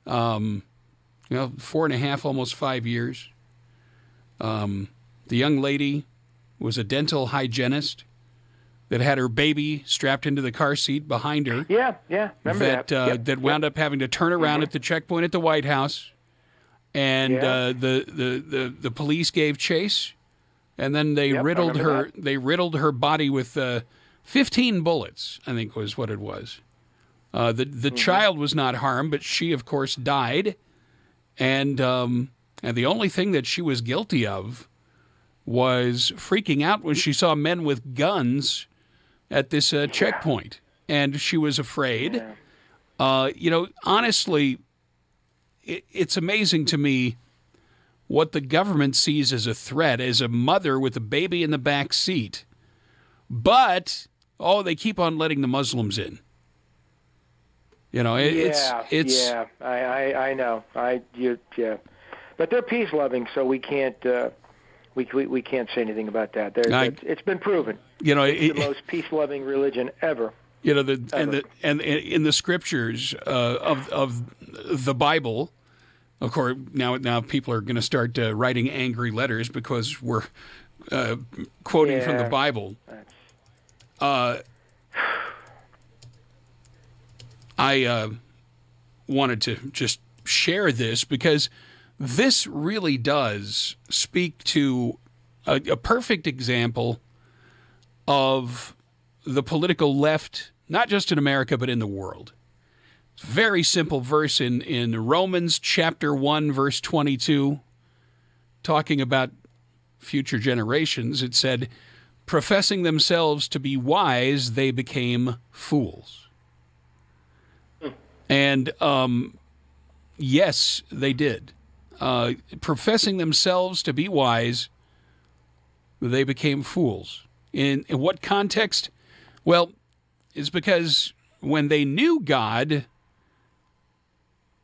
4.5, almost 5 years. The young lady was a dental hygienist that had her baby strapped into the car seat behind her. Yeah. Remember that. That wound up having to turn around at the checkpoint at the White House. And the police gave chase, and then they riddled her. They riddled her body with 15 bullets, I think was what it was. The child was not harmed, but she, of course, died. And the only thing that she was guilty of was freaking out when she saw men with guns at this checkpoint, and she was afraid. Honestly. It's amazing to me what the government sees as a threat, as a mother with a baby in the back seat. But, they keep on letting the Muslims in. it's. Yeah, I know. Yeah, but they're peace loving, so we can't. We can't say anything about that. It's been proven. It's the most peace loving religion ever. And in the scriptures of the Bible, of course, now people are going to start writing angry letters because we're quoting from the Bible. I wanted to just share this because this really does speak to a perfect example of the political left, not just in America, but in the world. Very simple verse in Romans chapter 1, verse 22, talking about future generations. It said, professing themselves to be wise, they became fools. And yes, they did. Professing themselves to be wise, they became fools. In what context? Well, it's because when they knew God,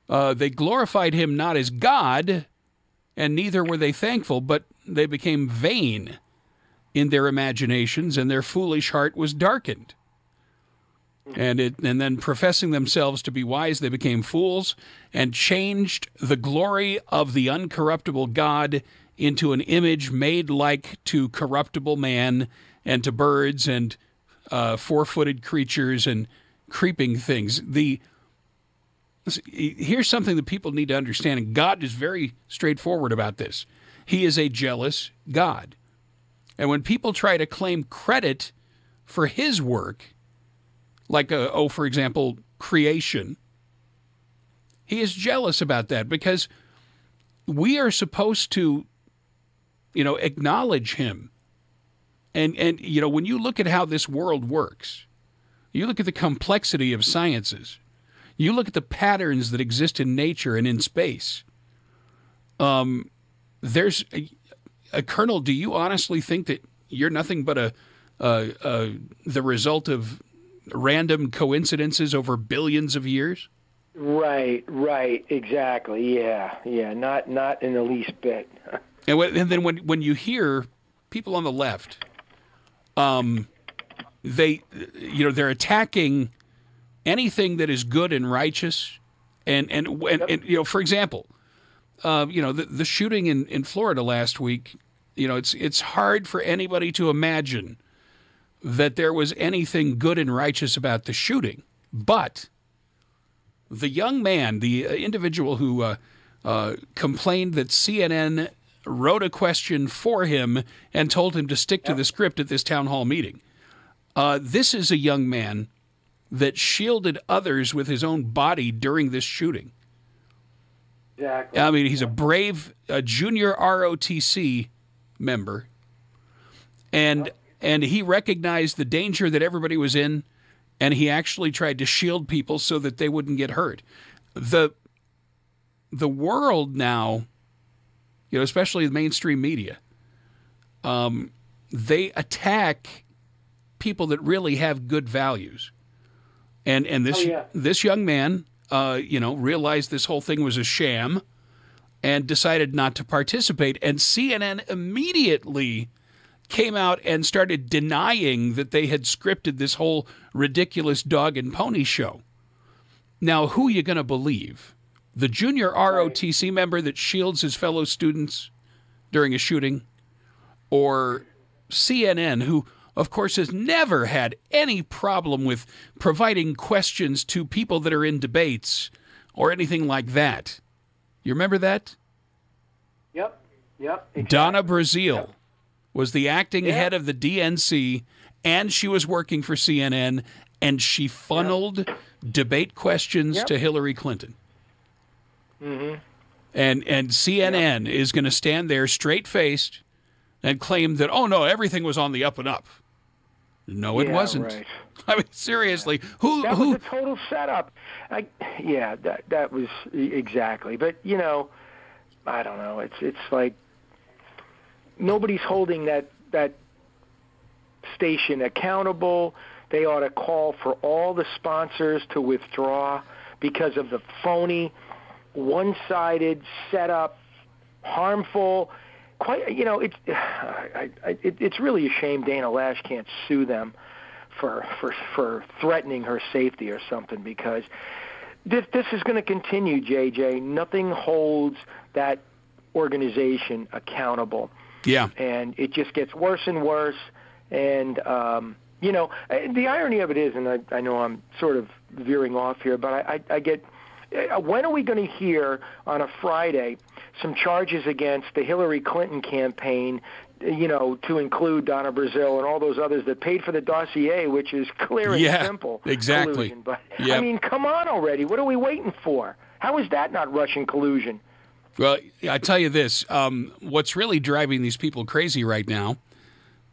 they glorified him not as God, and neither were they thankful, but they became vain in their imaginations, and their foolish heart was darkened. And then professing themselves to be wise, they became fools and changed the glory of the uncorruptible God into an image made like to corruptible man and to birds and four-footed creatures and creeping things. Here's something that people need to understand, and God is very straightforward about this. He is a jealous God. And when people try to claim credit for his work, like, for example, creation, he is jealous about that because we are supposed to, acknowledge him. And when you look at how this world works, you look at the complexity of sciences, you look at the patterns that exist in nature and in space, there's a Colonel, do you honestly think that you're nothing but the result of random coincidences over billions of years? Right, exactly, yeah, not in the least bit. And then when you hear people on the left, they're attacking anything that is good and righteous, and for example, the shooting in Florida last week, it's hard for anybody to imagine that there was anything good and righteous about the shooting. But the young man, the individual who complained that CNN wrote a question for him and told him to stick to the script at this town hall meeting, this is a young man that shielded others with his own body during this shooting. Exactly. I mean, he's a brave junior ROTC member, and he recognized the danger that everybody was in, and he actually tried to shield people so that they wouldn't get hurt. The world now, especially the mainstream media, they attack people that really have good values. And this young man, realized this whole thing was a sham and decided not to participate. And CNN immediately came out and started denying that they had scripted this whole ridiculous dog and pony show. Now, who are you going to believe? The junior ROTC member that shields his fellow students during a shooting? Or CNN, who, of course, has never had any problem with providing questions to people that are in debates or anything like that? You remember that? Yep, exactly. Donna Brazile was the acting head of the DNC, and she was working for CNN, and she funneled debate questions to Hillary Clinton. Mm-hmm. And CNN is going to stand there straight-faced and claim that, oh, no, everything was on the up and up. No, it wasn't. Right. I mean, seriously. That was a total setup. That was exactly. But, I don't know. It's like nobody's holding that station accountable. They ought to call for all the sponsors to withdraw because of the phony, one-sided, set-up, harmful. It's really a shame Dana Lash can't sue them for threatening her safety or something, because this is going to continue, JJ. Nothing holds that organization accountable. Yeah. And it just gets worse and worse. And, the irony of it is, and I know I'm sort of veering off here, but I get, when are we going to hear on a Friday some charges against the Hillary Clinton campaign, to include Donna Brazile and all those others that paid for the dossier, which is clear and simple. Exactly. Collusion. But, I mean, come on already. What are we waiting for? How is that not Russian collusion? Well, I tell you this, what's really driving these people crazy right now,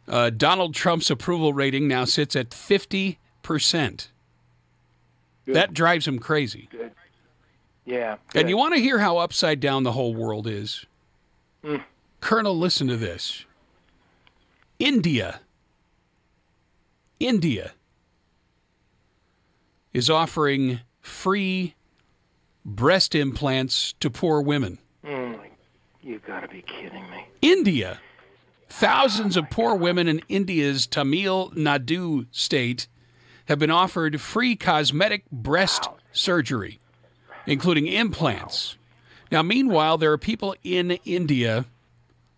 Donald Trump's approval rating now sits at 50%. Good. That drives him crazy. Good. Yeah. Good. And you want to hear how upside down the whole world is? Colonel, listen to this. India is offering free breast implants to poor women. You've got to be kidding me. India. Thousands of poor women in India's Tamil Nadu state have been offered free cosmetic breast surgery, including implants. Now, meanwhile, there are people in India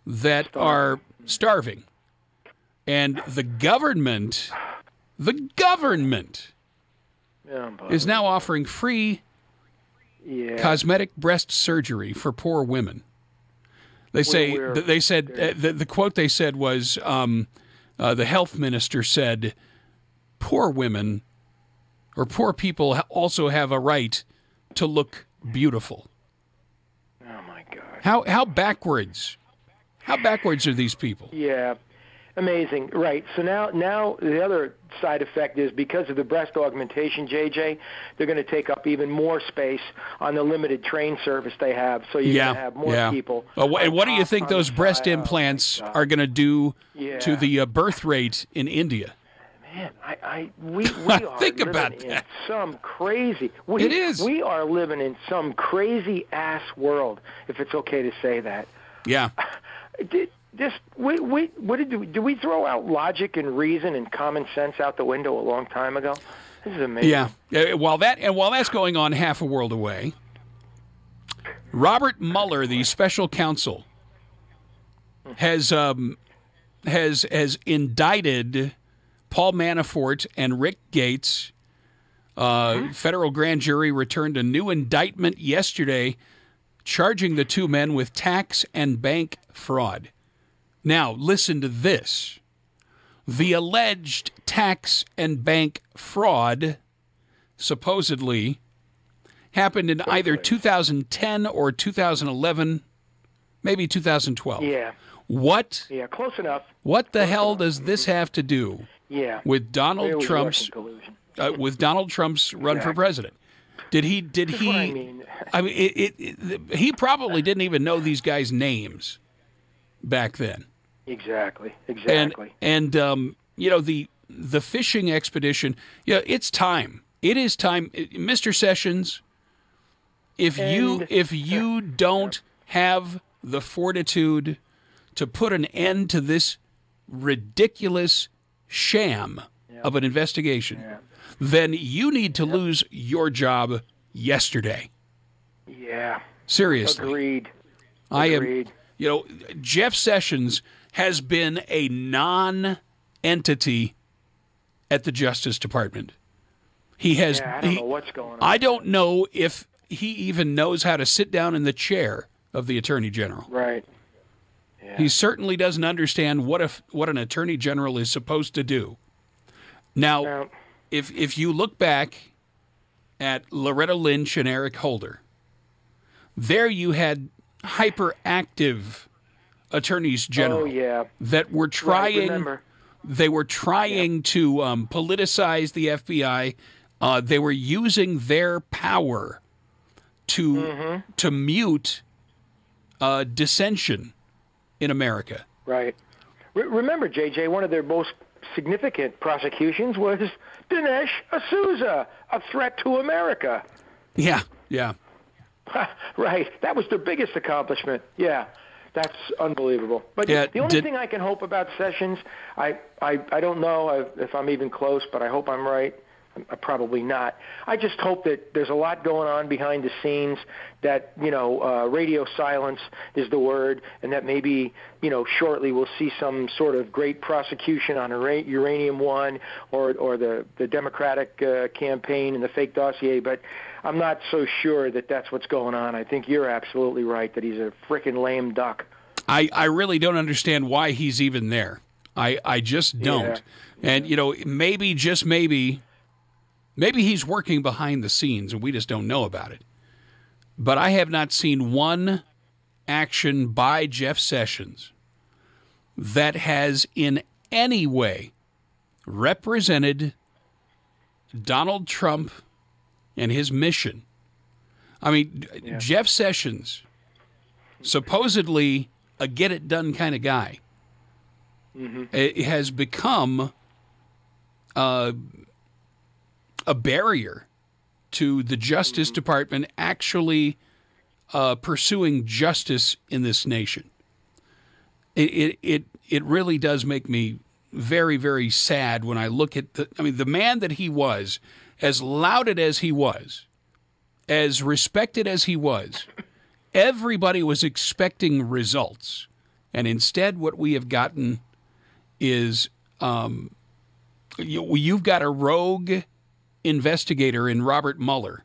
that are starving. And the government is now offering free cosmetic breast surgery for poor women. They said the quote they said was the health minister said, "Poor women or poor people also have a right to look beautiful." Oh my God! How backwards? How backwards are these people? Yeah. Amazing. Right. So now the other side effect is, because of the breast augmentation, JJ, they're going to take up even more space on the limited train service they have. So you're going to have more people. And what do you think those breast implants are going to do to the birth rate in India? Man, we are think about living that. In some crazy. It is. We are living in some crazy ass world, if it's okay to say that. Yeah. Do we throw out logic and reason and common sense out the window a long time ago? This is amazing. Yeah. While that's going on half a world away, Robert Mueller, the special counsel, has indicted Paul Manafort and Rick Gates. Federal grand jury returned a new indictment yesterday, charging the two men with tax and bank fraud. Now, listen to this. The alleged tax and bank fraud supposedly happened in either 2010 or 2011, maybe 2012. Yeah. What? Yeah, close enough. What the hell does this have to do with Donald Trump's run for president? Did he? I mean, he probably didn't even know these guys' names back then. Exactly. And the fishing expedition. Yeah, it's time. It is time, Mr. Sessions. If you don't have the fortitude to put an end to this ridiculous sham of an investigation, then you need to lose your job yesterday. Yeah. Seriously. Agreed. Jeff Sessions has been a non-entity at the Justice Department. He has. I don't know what's going on. I don't know if he even knows how to sit down in the chair of the Attorney General. Right. Yeah. He certainly doesn't understand what an Attorney General is supposed to do. Now, if you look back at Loretta Lynch and Eric Holder, there you had hyperactive attorneys general that were trying. Right, they were trying to politicize the FBI. They were using their power to mute dissension in America. Right. Remember, JJ, one of their most significant prosecutions was Dinesh D'Souza, a threat to America. Yeah, yeah. Right. That was their biggest accomplishment. Yeah. That's unbelievable. But the only thing I can hope about Sessions, I don't know if I'm even close, but I hope I'm right. I'm probably not. I just hope that there's a lot going on behind the scenes, that, radio silence is the word, and that maybe, shortly we'll see some sort of great prosecution on Uranium One or the Democratic campaign and the fake dossier, but I'm not so sure that that's what's going on. I think you're absolutely right that he's a frickin' lame duck. I really don't understand why he's even there. I just don't. Yeah. And, maybe, just maybe he's working behind the scenes and we just don't know about it. But I have not seen one action by Jeff Sessions that has in any way represented Donald Trump and his mission. I mean, Jeff Sessions, supposedly a get-it-done kind of guy, it has become a barrier to the Justice Department actually pursuing justice in this nation. It really does make me very, very sad when I look at the man that he was, as lauded as he was, as respected as he was. Everybody was expecting results, and instead what we have gotten is you've got a rogue investigator in Robert Mueller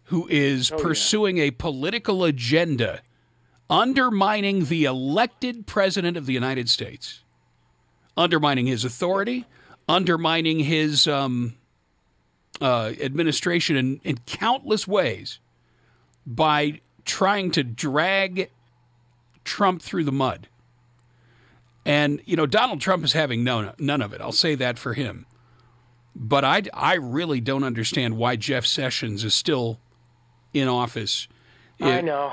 who is pursuing a political agenda, undermining the elected president of the United States, undermining his authority, undermining his administration in countless ways by trying to drag Trump through the mud. And, Donald Trump is having none of it. I'll say that for him. But I really don't understand why Jeff Sessions is still in office. I know.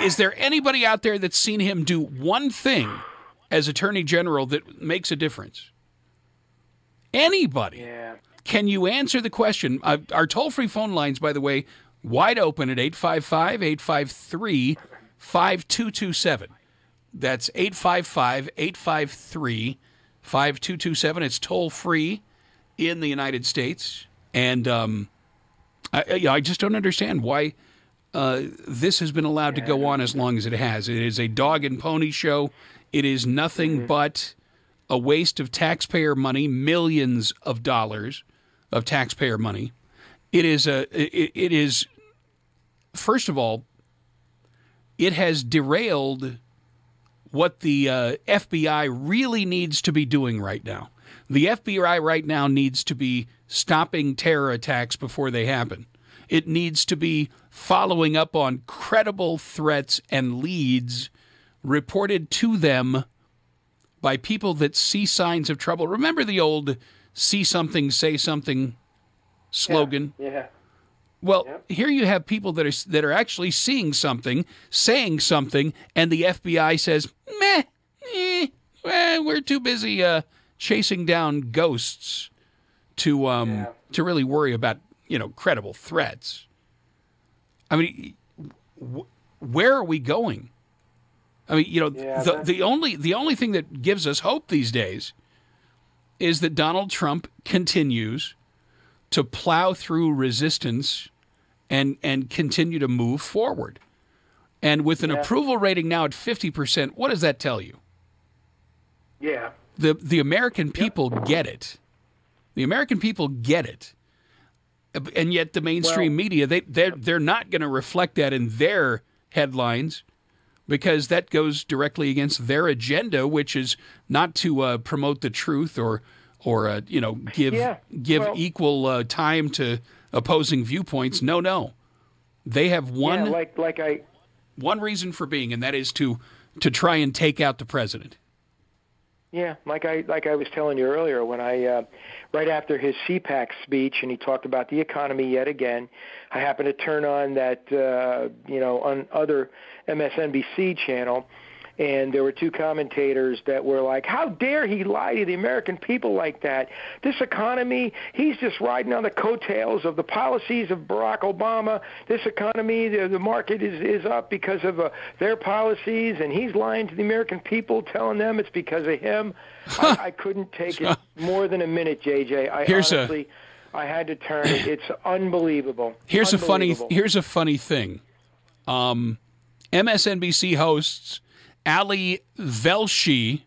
Is there anybody out there that's seen him do one thing as Attorney General that makes a difference? Anybody? Yeah. Can you answer the question? Our toll-free phone lines, by the way, wide open at 855-853-5227. That's 855-853-5227. It's toll-free in the United States. And I just don't understand why this has been allowed to go on as long as it has. It is a dog and pony show. It is nothing but a waste of taxpayer money, millions of dollars of taxpayer money. It is first of all, it has derailed what the FBI really needs to be doing right now. The FBI right now needs to be stopping terror attacks before they happen. It needs to be following up on credible threats and leads reported to them by people that see signs of trouble. Remember the old see something, say something slogan? Yeah. Well, here you have people that are actually seeing something, saying something, and the FBI says, we're too busy chasing down ghosts to really worry about, credible threats. I mean, where are we going? I mean, the only thing that gives us hope these days is that Donald Trump continues to plow through resistance and continue to move forward. And with an approval rating now at 50%, what does that tell you? Yeah. The American people get it. The American people get it. And yet the mainstream media, they're not going to reflect that in their headlines, because that goes directly against their agenda, which is not to promote the truth or give equal time to opposing viewpoints. No. They have one reason for being, and that is to try and take out the president. Yeah, like I was telling you earlier, when I right after his CPAC speech and he talked about the economy yet again, I happened to turn on that on other MSNBC channel, And there were two commentators that were like, how dare he lie to the American people like that? This economy, he's just riding on the coattails of the policies of Barack Obama. This economy, the market is up because of their policies, and he's lying to the American people, telling them it's because of him. I couldn't take it more than a minute, JJ. I had to turn it. It's unbelievable. Here's a funny thing. MSNBC hosts Ali Velshi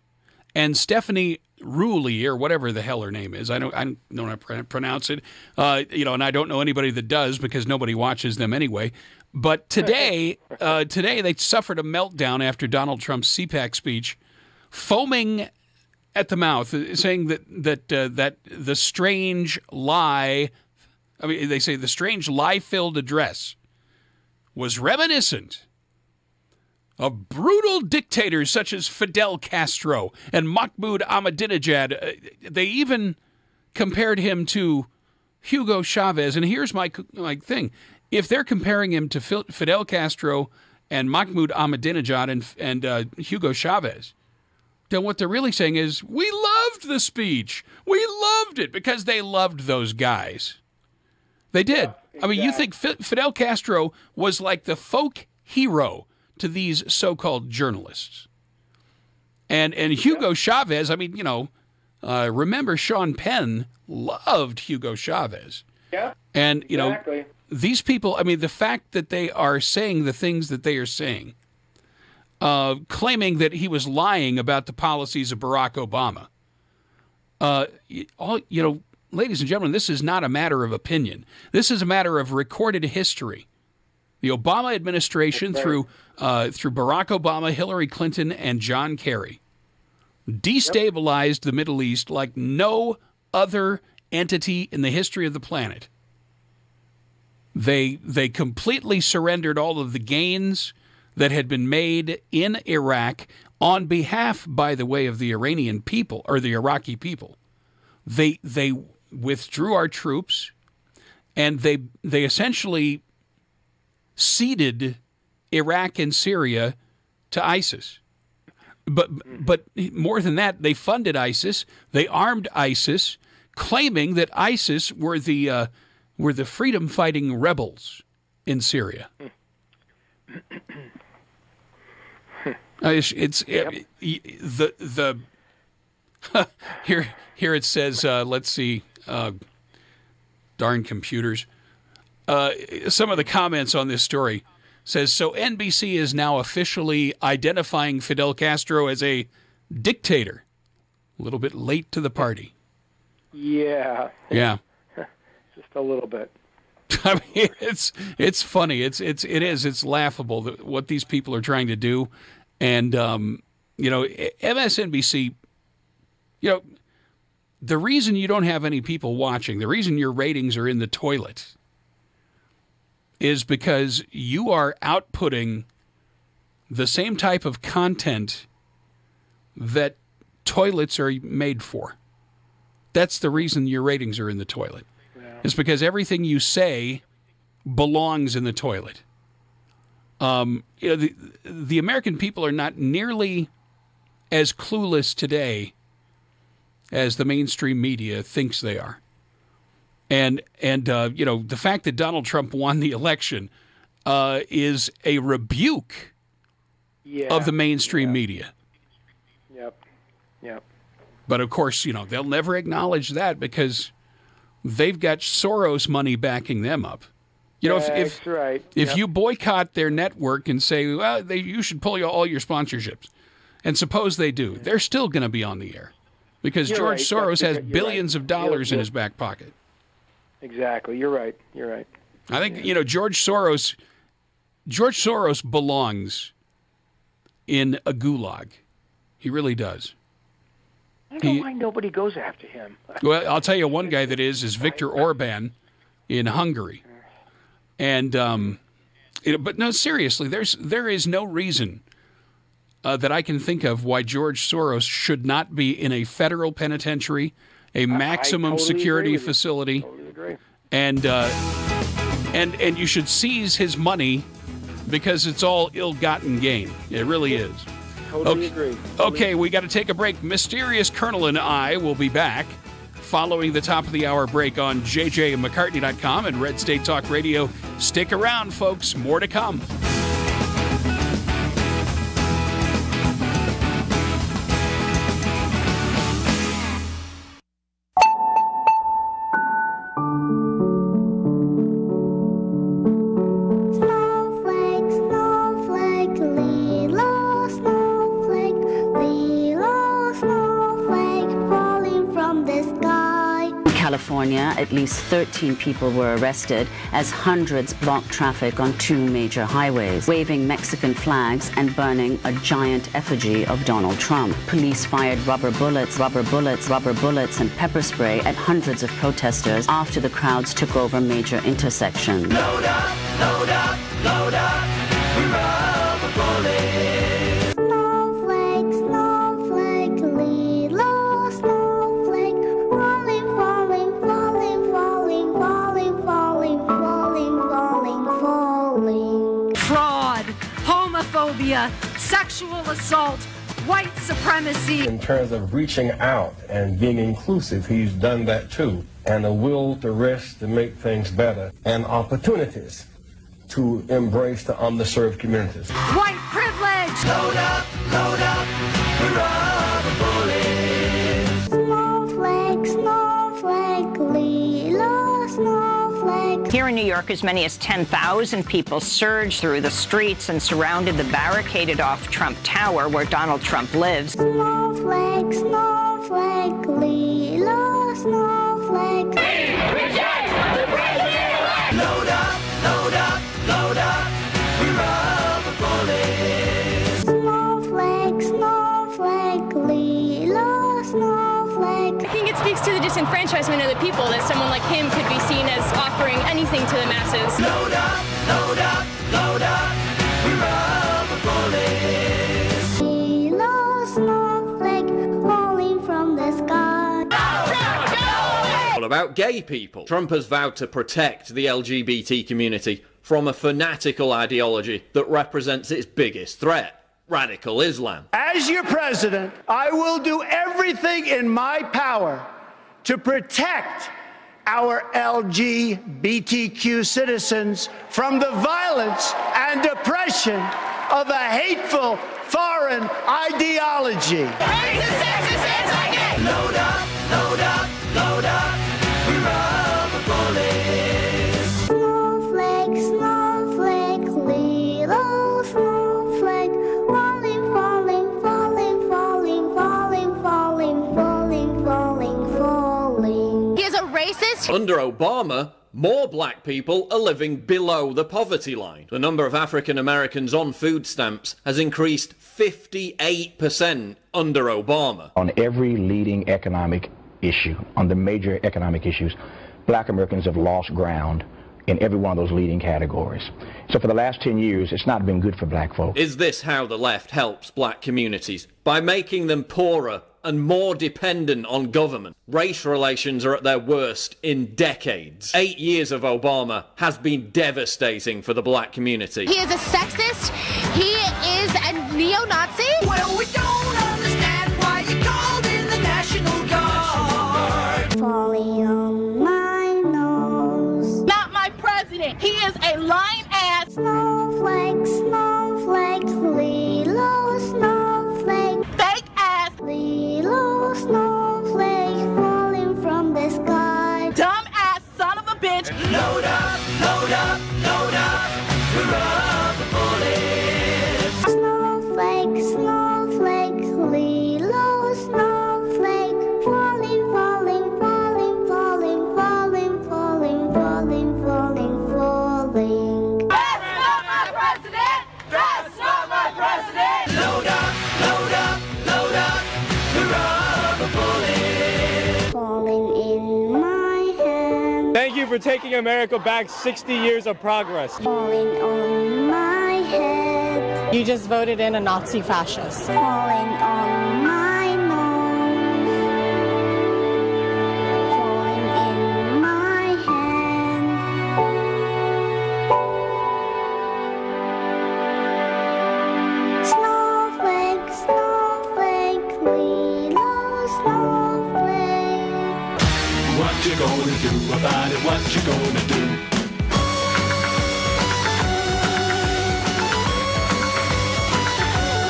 and Stephanie Ruley, or whatever the hell her name is. I don't know how to pronounce it. And I don't know anybody that does because nobody watches them anyway. But today they suffered a meltdown after Donald Trump's CPAC speech, foaming at the mouth, saying that the strange lie, they say the strange lie-filled address was reminiscent of brutal dictators such as Fidel Castro and Mahmoud Ahmadinejad. They even compared him to Hugo Chavez. And here's my thing. If they're comparing him to Fidel Castro and Mahmoud Ahmadinejad and Hugo Chavez, then what they're really saying is, we loved the speech. We loved it because they loved those guys. They did. Exactly. You think Fidel Castro was like the folk hero to these so-called journalists. And Hugo Chavez, remember Sean Penn loved Hugo Chavez. Yeah. And, these people, the fact that they are saying the things that they are saying, claiming that he was lying about the policies of Barack Obama. Ladies and gentlemen, this is not a matter of opinion. This is a matter of recorded history. The Obama administration, through Barack Obama, Hillary Clinton, and John Kerry, destabilized the Middle East like no other entity in the history of the planet. They completely surrendered all of the gains that had been made in Iraq on behalf, by the way, of the Iranian people, or the Iraqi people. They withdrew our troops, and they essentially ceded Iraq and Syria to ISIS. But more than that, they funded ISIS. They armed ISIS, claiming that ISIS were the freedom-fighting rebels in Syria. Here it says, let's see, darn computers. Some of the comments on this story says, so NBC is now officially identifying Fidel Castro as a dictator. A little bit late to the party. Yeah. Yeah. Just a little bit. It's funny. It's laughable what these people are trying to do. And, MSNBC, the reason you don't have any people watching, the reason your ratings are in the toilet is because you are outputting the same type of content that toilets are made for. That's the reason your ratings are in the toilet. Yeah. It's because everything you say belongs in the toilet. The American people are not nearly as clueless today as the mainstream media thinks they are. And the fact that Donald Trump won the election is a rebuke of the mainstream media. Yep. But of course, they'll never acknowledge that because they've got Soros money backing them up. If you boycott their network and say, well, you should pull all your sponsorships, and suppose they do, they're still going to be on the air because George Soros has billions of dollars in his back pocket. Exactly. You're right. I think, George Soros belongs in a gulag. He really does. I don't know why nobody goes after him. Well, I'll tell you one guy that is Viktor Orban in Hungary. And, but no, seriously, there is no reason that I can think of why George Soros should not be in a federal penitentiary, a maximum security facility. Totally agree. And you should seize his money because it's all ill-gotten gain. It really is. Totally agree. Okay, we got to take a break. Mysterious Colonel and I will be back following the top of the hour break on jjmccartney.com and Red State Talk Radio. Stick around, folks. More to come. California, at least 13 people were arrested as hundreds blocked traffic on 2 major highways, waving Mexican flags and burning a giant effigy of Donald Trump. Police fired rubber bullets, and pepper spray at hundreds of protesters after the crowds took over major intersections. Load up, load up, load up, we rubber bullets. Homophobia, sexual assault, white supremacy. In terms of reaching out and being inclusive, he's done that too. And a will to risk to make things better and opportunities to embrace the underserved communities. White privilege! Load up, we rubber bullets. Snowflake, snowflake, little snowflake. Here in New York, as many as 10,000 people surged through the streets and surrounded the barricaded-off Trump Tower where Donald Trump lives. Snowflake, snowflake, little snowflake. We reject the president-elect! Load up, load up, load up, we rubber bullets. Snowflake, snowflake, little snowflake. I think it speaks to the disenfranchisement of the people that someone like him could be seen as offering anything to the masses. Load up, load up, load up, we rubber bullets. Little snowflake falling from the sky. What about gay people? Trump has vowed to protect the LGBT community from a fanatical ideology that represents its biggest threat. Radical Islam. As your president, I will do everything in my power to protect our LGBTQ citizens from the violence and oppression of a hateful foreign ideology. Load up, load up, load up, we rubber bullets. Snowflake, snowflake, little snowflake, falling, falling, falling, falling, falling, falling, falling, falling, falling. He is a racist. Under Obama, more black people are living below the poverty line. The number of African Americans on food stamps has increased 58% under Obama. On every leading economic issue, on the major economic issues, black Americans have lost ground in every one of those leading categories. So for the last 10 years, it's not been good for black folks. Is this how the left helps black communities? By making them poorer and more dependent on government. Race relations are at their worst in decades. 8 years of Obama has been devastating for the black community. He is a sexist. He is a neo-Nazi. Well, we don't understand why you called in the National Guard. Falling on my nose. Not my president. He is a lying ass. Snowflake, snowflake, little snowflake. Fake ass. Little snowflake falling from the sky. Dumb ass son of a bitch. Load up, load up, load up, we rubber bullets. Snowflake, snowflake, little snowflake, falling, falling, falling, falling, falling, falling, falling, falling, falling. That's not my president. That's not my president. Load up, load up, load up, we rubber bullets. Falling in my hand. Thank you for taking America back 60 years of progress. Falling on my head. You just voted in a Nazi fascist. Falling on my nose. Falling in my hand. Snowflakes, What you gonna do about it? What you gonna do?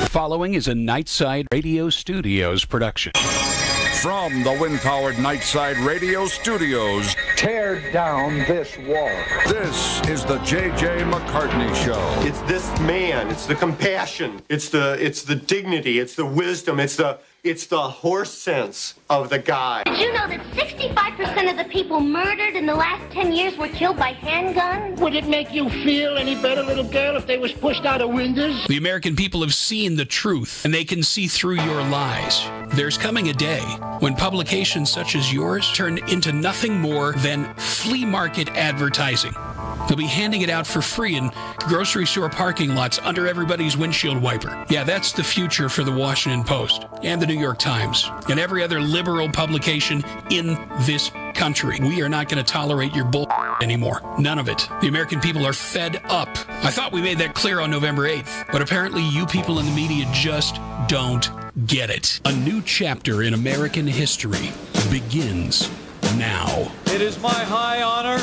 Following is a Nightside Radio Studios production. From the wind-powered Nightside Radio Studios, tear down this wall. This is the J.J. McCartney Show. It's this man. It's the compassion. It's the dignity. It's the wisdom. It's the horse sense of the guy. Did you know that 65% of the people murdered in the last 10 years were killed by handguns? Would it make you feel any better, little girl, if they was pushed out of windows? The American people have seen the truth, and they can see through your lies. There's coming a day when publications such as yours turn into nothing more than flea market advertising. They'll be handing it out for free in grocery store parking lots under everybody's windshield wiper. Yeah, that's the future for the Washington Post and the New York Times and every other liberal publication in this country. We are not going to tolerate your bull anymore. None of it. The American people are fed up. I thought we made that clear on November 8th, but apparently you people in the media just don't get it. A new chapter in American history begins now. It is my high honor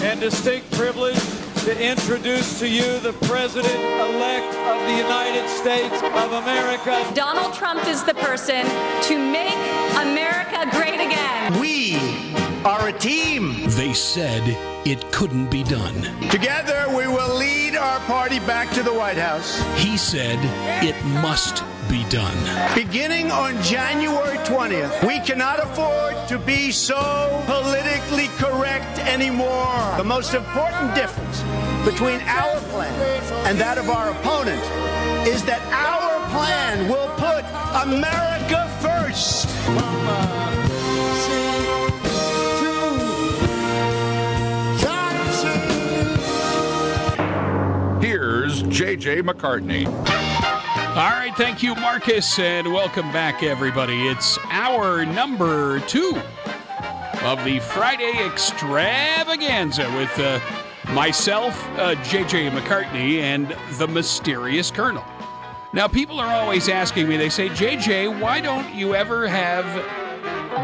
and distinct privilege to introduce to you the President-elect of the United States of America. Donald Trump is the person to make America great again. We are a team. They said it couldn't be done. Together we will lead our party back to the White House. He said it must be done. Beginning on January 20th, we cannot afford to be so politically correct anymore. The most important difference between our plan and that of our opponent is that our plan will put America first. Here's J.J. McCartney. All right, thank you, Marcus, and welcome back, everybody. It's hour number 2 of the Friday Extravaganza with myself, J.J. McCartney, and the Mysterious Colonel. Now, people are always asking me, they say, J.J., why don't you ever have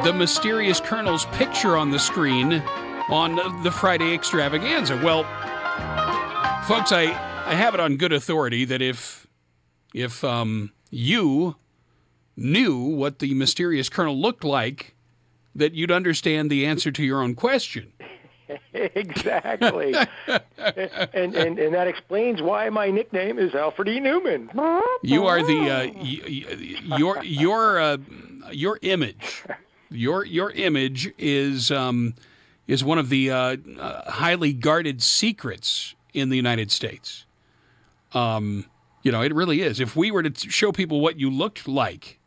the Mysterious Colonel's picture on the screen on the Friday Extravaganza? Well, folks, I have it on good authority that if you knew what the Mysterious Colonel looked like, that you'd understand the answer to your own question. Exactly. and that explains why my nickname is Alfred E. Newman. You are the your image. Your image is one of the highly guarded secrets in the United States. You know, it really is. If we were to show people what you looked like,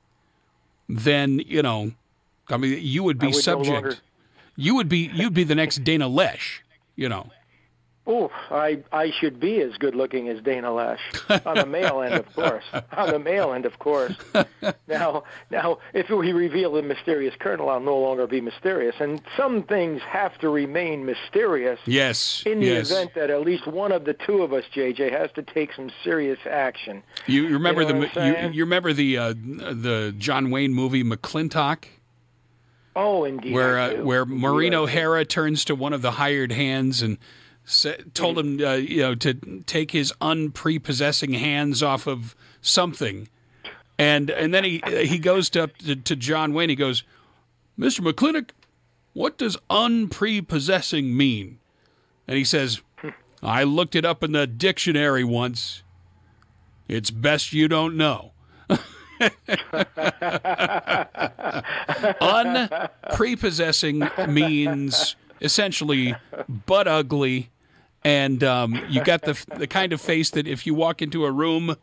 then, you know, I mean, you would be subject. You'd be the next Dana Loesch, you know. Oh, I should be as good looking as Dana Loesch on the male end, of course. On the male end, of course. Now, if we reveal the Mysterious Colonel, I'll no longer be mysterious, and some things have to remain mysterious. Yes. In the event that at least one of the two of us, JJ, has to take some serious action. You remember you remember the John Wayne movie McClintock? Oh, indeed. Where Maureen O'Hara turns to one of the hired hands and told him, to take his unprepossessing hands off of something, and then he goes to John Wayne. He goes, "Mr. McClintock, what does unprepossessing mean?" And he says, "I looked it up in the dictionary once. It's best you don't know." Unprepossessing means essentially butt ugly, and you got the kind of face that if you walk into a room,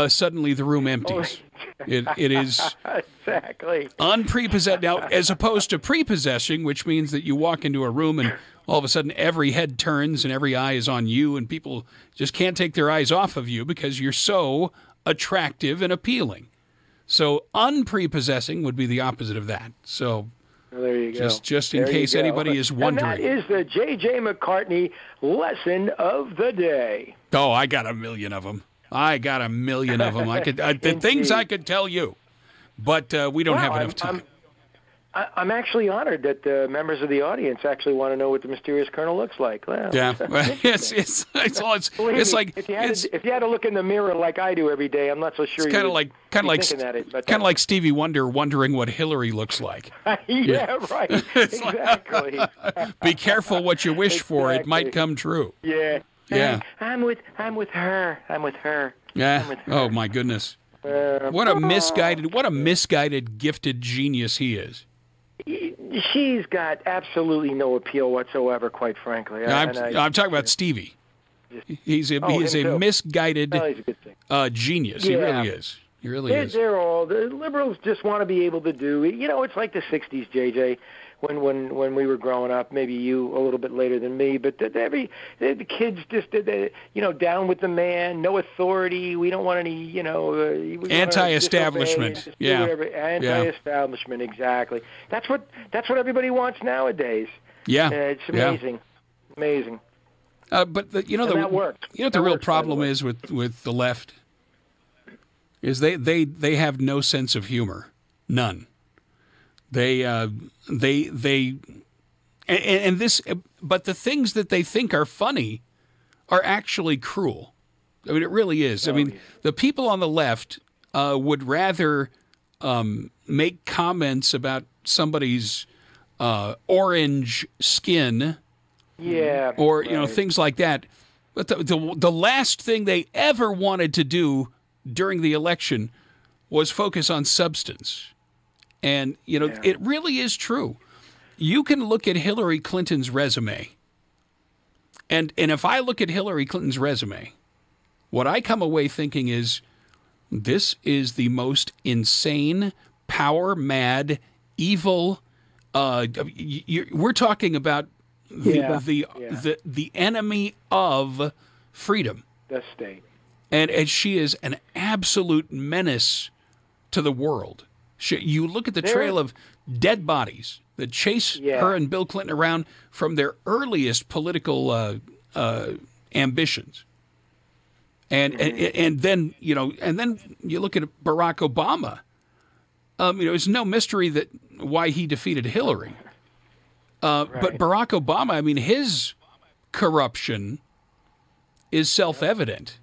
suddenly the room empties. It is exactly unprepossessed. Now, as opposed to prepossessing, which means that you walk into a room and all of a sudden every head turns and every eye is on you, and people just can't take their eyes off of you because you're so attractive and appealing. So unprepossessing would be the opposite of that. So well, there you go. Just in case anybody is wondering. And that is the J.J. McCartney lesson of the day. Oh, I got a million of them. I could the things I could tell you, but we don't have enough time. I'm actually honored that the members of the audience actually want to know what the mysterious colonel looks like. Well, yeah, it's like if you had to look in the mirror like I do every day, I'm not so sure. It's kind of like Stevie Wonder wondering what Hillary looks like. Yeah, right. Exactly. Be careful what you wish for; it might come true. Yeah. Yeah. I'm with her. Yeah. Oh my goodness. What a misguided, gifted genius he is. She's got absolutely no appeal whatsoever, quite frankly. I'm talking about Stevie. He's a misguided genius. Yeah. He really is. He really is. The liberals just want to be able to do. It's like the '60s, JJ, when we were growing up. Maybe you a little bit later than me, but the kids just down with the man, no authority. We don't want any anti-establishment. Yeah, anti-establishment. Exactly. That's what everybody wants nowadays. Yeah, it's amazing. Amazing. But that works. The real problem is with the left is they have no sense of humor, none. But the things that they think are funny are actually cruel. I mean, it really is. The people on the left would rather make comments about somebody's orange skin, or things like that. But the last thing they ever wanted to do during the election was focus on substance. And, it really is true. You can look at Hillary Clinton's resume. And if I look at Hillary Clinton's resume, what I come away thinking is this is the most insane, power-mad, evil. We're talking about the enemy of freedom. The state. And she is an absolute menace to the world. You look at the trail of dead bodies that chase her and Bill Clinton around from their earliest political ambitions, and then you look at Barack Obama. It's no mystery why he defeated Hillary, but Barack Obama, his corruption is self-evident.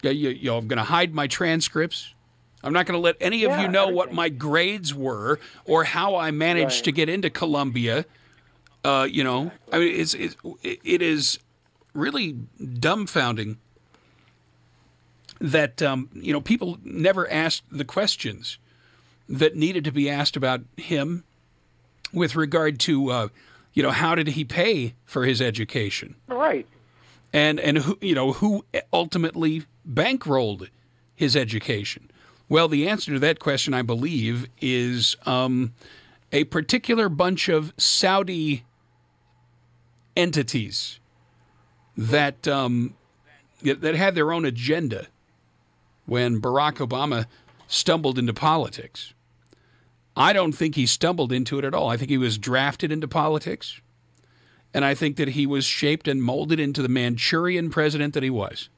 I'm going to hide my transcripts. I'm not going to let any of you know what my grades were or how I managed to get into Columbia. It is really dumbfounding that people never asked the questions that needed to be asked about him with regard to how did he pay for his education, right? And who ultimately bankrolled his education. Well, the answer to that question, I believe, is a particular bunch of Saudi entities that had their own agenda when Barack Obama stumbled into politics. I don't think he stumbled into it at all. I think he was drafted into politics, and I think that he was shaped and molded into the Manchurian president that he was.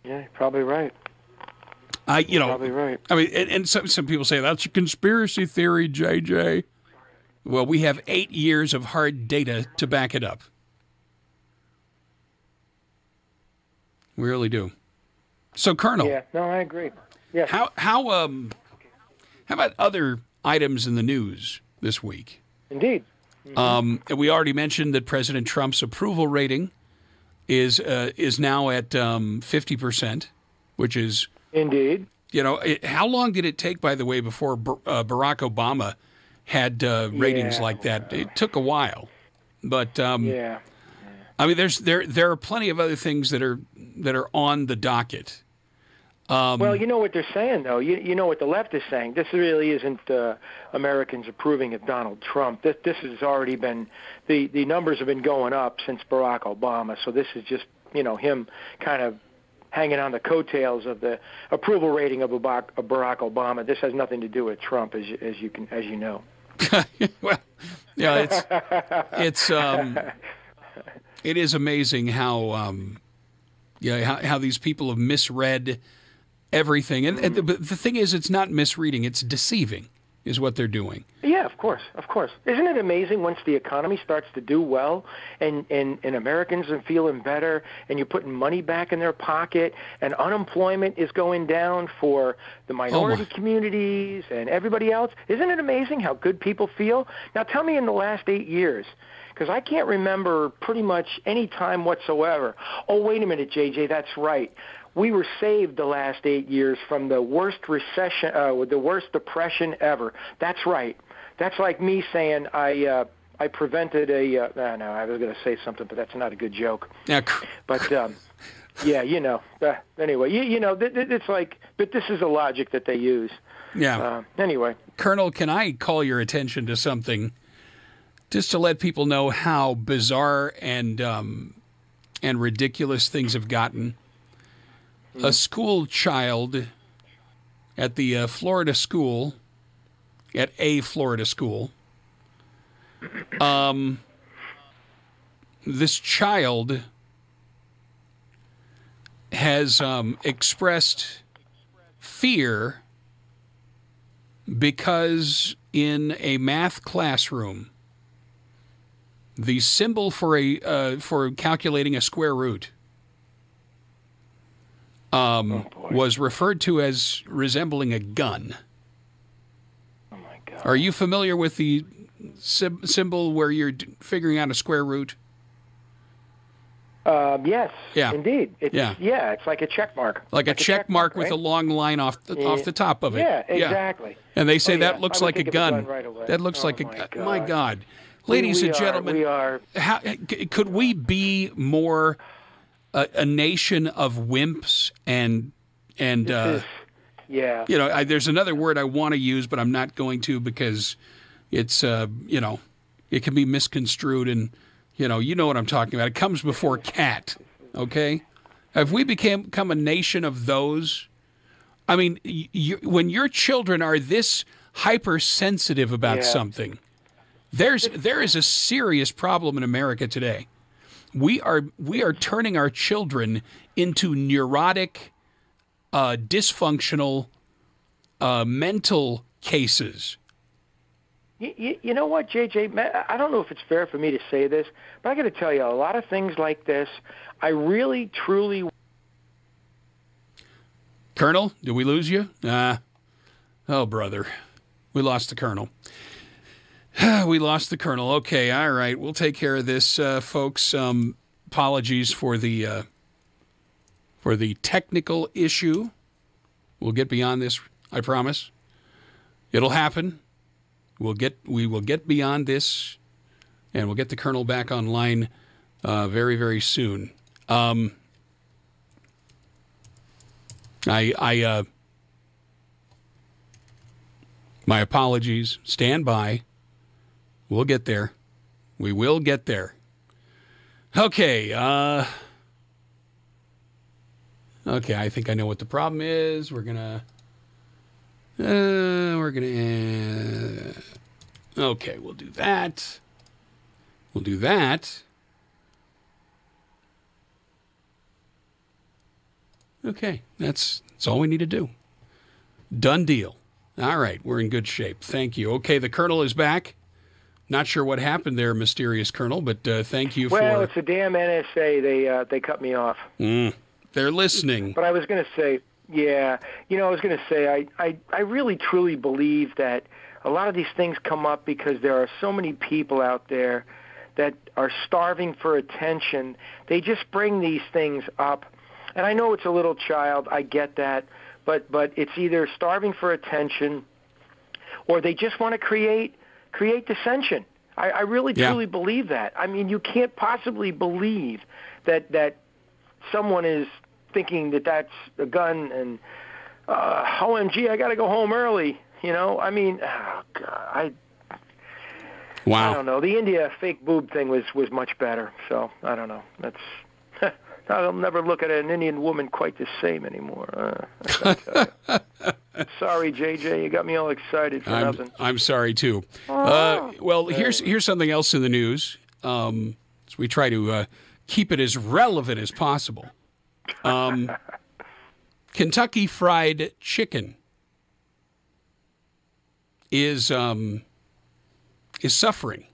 Yeah, you're probably right. Probably right. And some people say that's a conspiracy theory, JJ. Well, we have 8 years of hard data to back it up. We really do. So, Colonel. Yeah, no, I agree. Yeah. How about other items in the news this week? Indeed. Mm-hmm. We already mentioned that President Trump's approval rating is now at 50%, which is. Indeed. How long did it take, by the way, before Barack Obama had ratings like that? It took a while, but there are plenty of other things that are on the docket. Well, you know what they're saying, though. You know what the left is saying. This really isn't Americans approving of Donald Trump. This has already been the numbers have been going up since Barack Obama. So this is just him kind of hanging on the coattails of the approval rating of Barack Obama. This has nothing to do with Trump, as you know. Well, yeah, it is amazing how these people have misread everything. And the thing is, it's not misreading; it's deceiving. is what they're doing. Yeah, of course. Isn't it amazing once the economy starts to do well and Americans are feeling better and you're putting money back in their pocket and unemployment is going down for the minority communities and everybody else? Isn't it amazing how good people feel? Now tell me in the last 8 years, because I can't remember pretty much any time whatsoever. Oh, wait a minute, JJ, that's right. We were saved the last 8 years from the worst recession, the worst depression ever. That's right. That's like me saying I prevented a. No, I was going to say something, but that's not a good joke. Yeah. But yeah, you know. Anyway, you know, it's like, but this is the logic that they use. Yeah. Anyway, Colonel, can I call your attention to something, just to let people know how bizarre and ridiculous things have gotten? A school child at the Florida school, at a Florida school, this child has expressed fear because in a math classroom, the symbol for calculating a square root was referred to as resembling a gun. Oh, my God. Are you familiar with the symbol where you're figuring out a square root? Yes, yeah. Indeed. It's like a check mark. Like a check mark with a long line off the top of it. Yeah, exactly. And they say that looks like a gun. Right away. That looks like a gun. My God. Ladies and gentlemen, could we be more a nation of wimps and yeah. You know, there's another word I want to use, but I'm not going to because it's you know, it can be misconstrued, and you know what I'm talking about. It comes before cat. Okay, if we become a nation of those, I mean, when your children are this hypersensitive about something, there is a serious problem in America today. We are turning our children into neurotic, dysfunctional, mental cases. You know what, JJ? I don't know if it's fair for me to say this, but I got to tell you, a lot of things like this, I really, truly. Colonel, did we lose you? Oh, brother, we lost the Colonel. We lost the Colonel. Okay, all right. We'll take care of this, folks. Apologies for the technical issue. We'll get beyond this, I promise. It'll happen. We will get beyond this, and we'll get the Colonel back online very, very soon. My apologies. Stand by. We'll get there. We will get there. Okay. Okay, I think I know what the problem is. We're gonna. Okay, we'll do that. We'll do that. Okay, that's all we need to do. Done deal. All right, we're in good shape. Thank you. Okay, the Colonel is back. Not sure what happened there, mysterious Colonel, but thank you for... Well, it's a damn NSA. They cut me off. They're listening. But I was going to say, I was going to say, I really, truly believe that a lot of these things come up because there are so many people out there that are starving for attention. They just bring these things up. And I know it's a little child. I get that. But it's either starving for attention or they just want to create dissension. I really, truly believe that. I mean, you can't possibly believe that someone is thinking that that's a gun and, OMG, I got to go home early. You know, I mean, oh, God, wow. I don't know. The India fake boob thing was much better. So, I don't know. That's... I'll never look at an Indian woman quite the same anymore. Sorry, JJ, you got me all excited for nothing. I'm sorry too. Well, here's something else in the news. So we try to keep it as relevant as possible. Kentucky Fried Chicken is suffering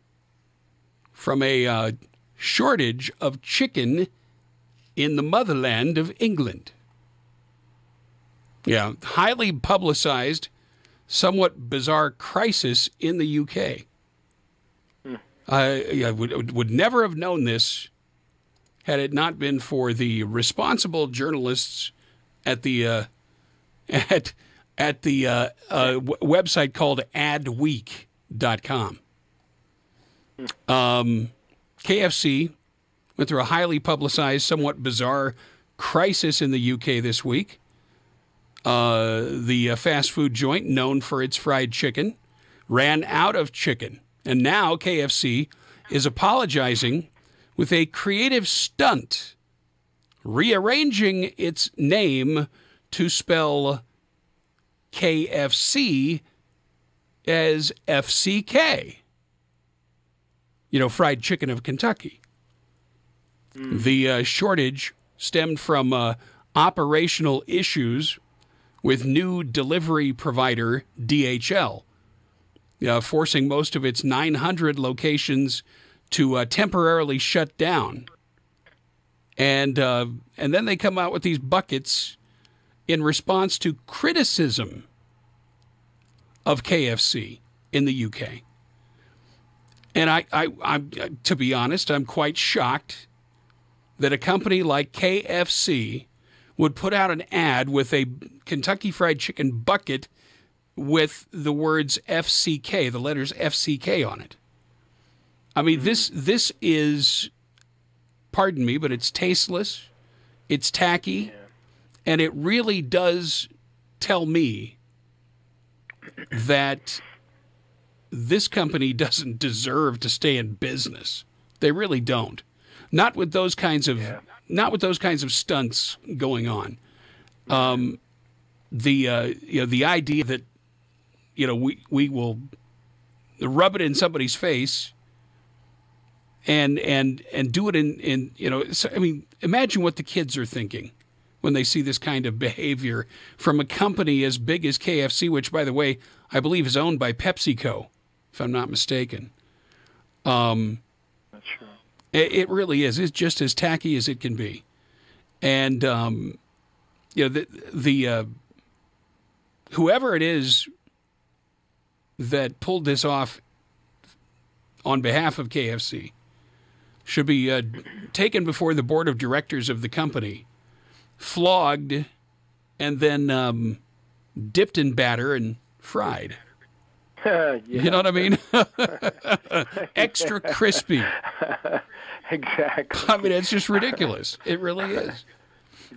from a shortage of chicken in the motherland of England. Yeah, highly publicized, somewhat bizarre crisis in the UK. I would never have known this had it not been for the responsible journalists at the website called adweek.com. KFC went through a highly publicized, somewhat bizarre crisis in the UK this week. The fast food joint, known for its fried chicken, ran out of chicken. And now KFC is apologizing with a creative stunt, rearranging its name to spell KFC as FCK. You know, fried chicken of Kentucky. The shortage stemmed from operational issues with new delivery provider DHL, forcing most of its 900 locations to temporarily shut down. And then they come out with these buckets in response to criticism of KFC in the UK. And I'm to be honest, I'm quite shocked that a company like KFC would put out an ad with a Kentucky Fried Chicken bucket with the words FCK, the letters FCK on it. I mean, this is, pardon me, but it's tasteless, it's tacky, and it really does tell me that this company doesn't deserve to stay in business. They really don't. Not with those kinds of stunts going on. The idea that we will rub it in somebody's face and do it in I mean, imagine what the kids are thinking when they see this kind of behavior from a company as big as KFC, which, by the way, I believe is owned by PepsiCo, if I'm not mistaken. Not sure. It really is. It's just as tacky as it can be. And, whoever it is that pulled this off on behalf of KFC should be taken before the board of directors of the company, flogged, and then dipped in batter and fried. You know what I mean? Extra crispy. Exactly. I mean, it's just ridiculous. It really is.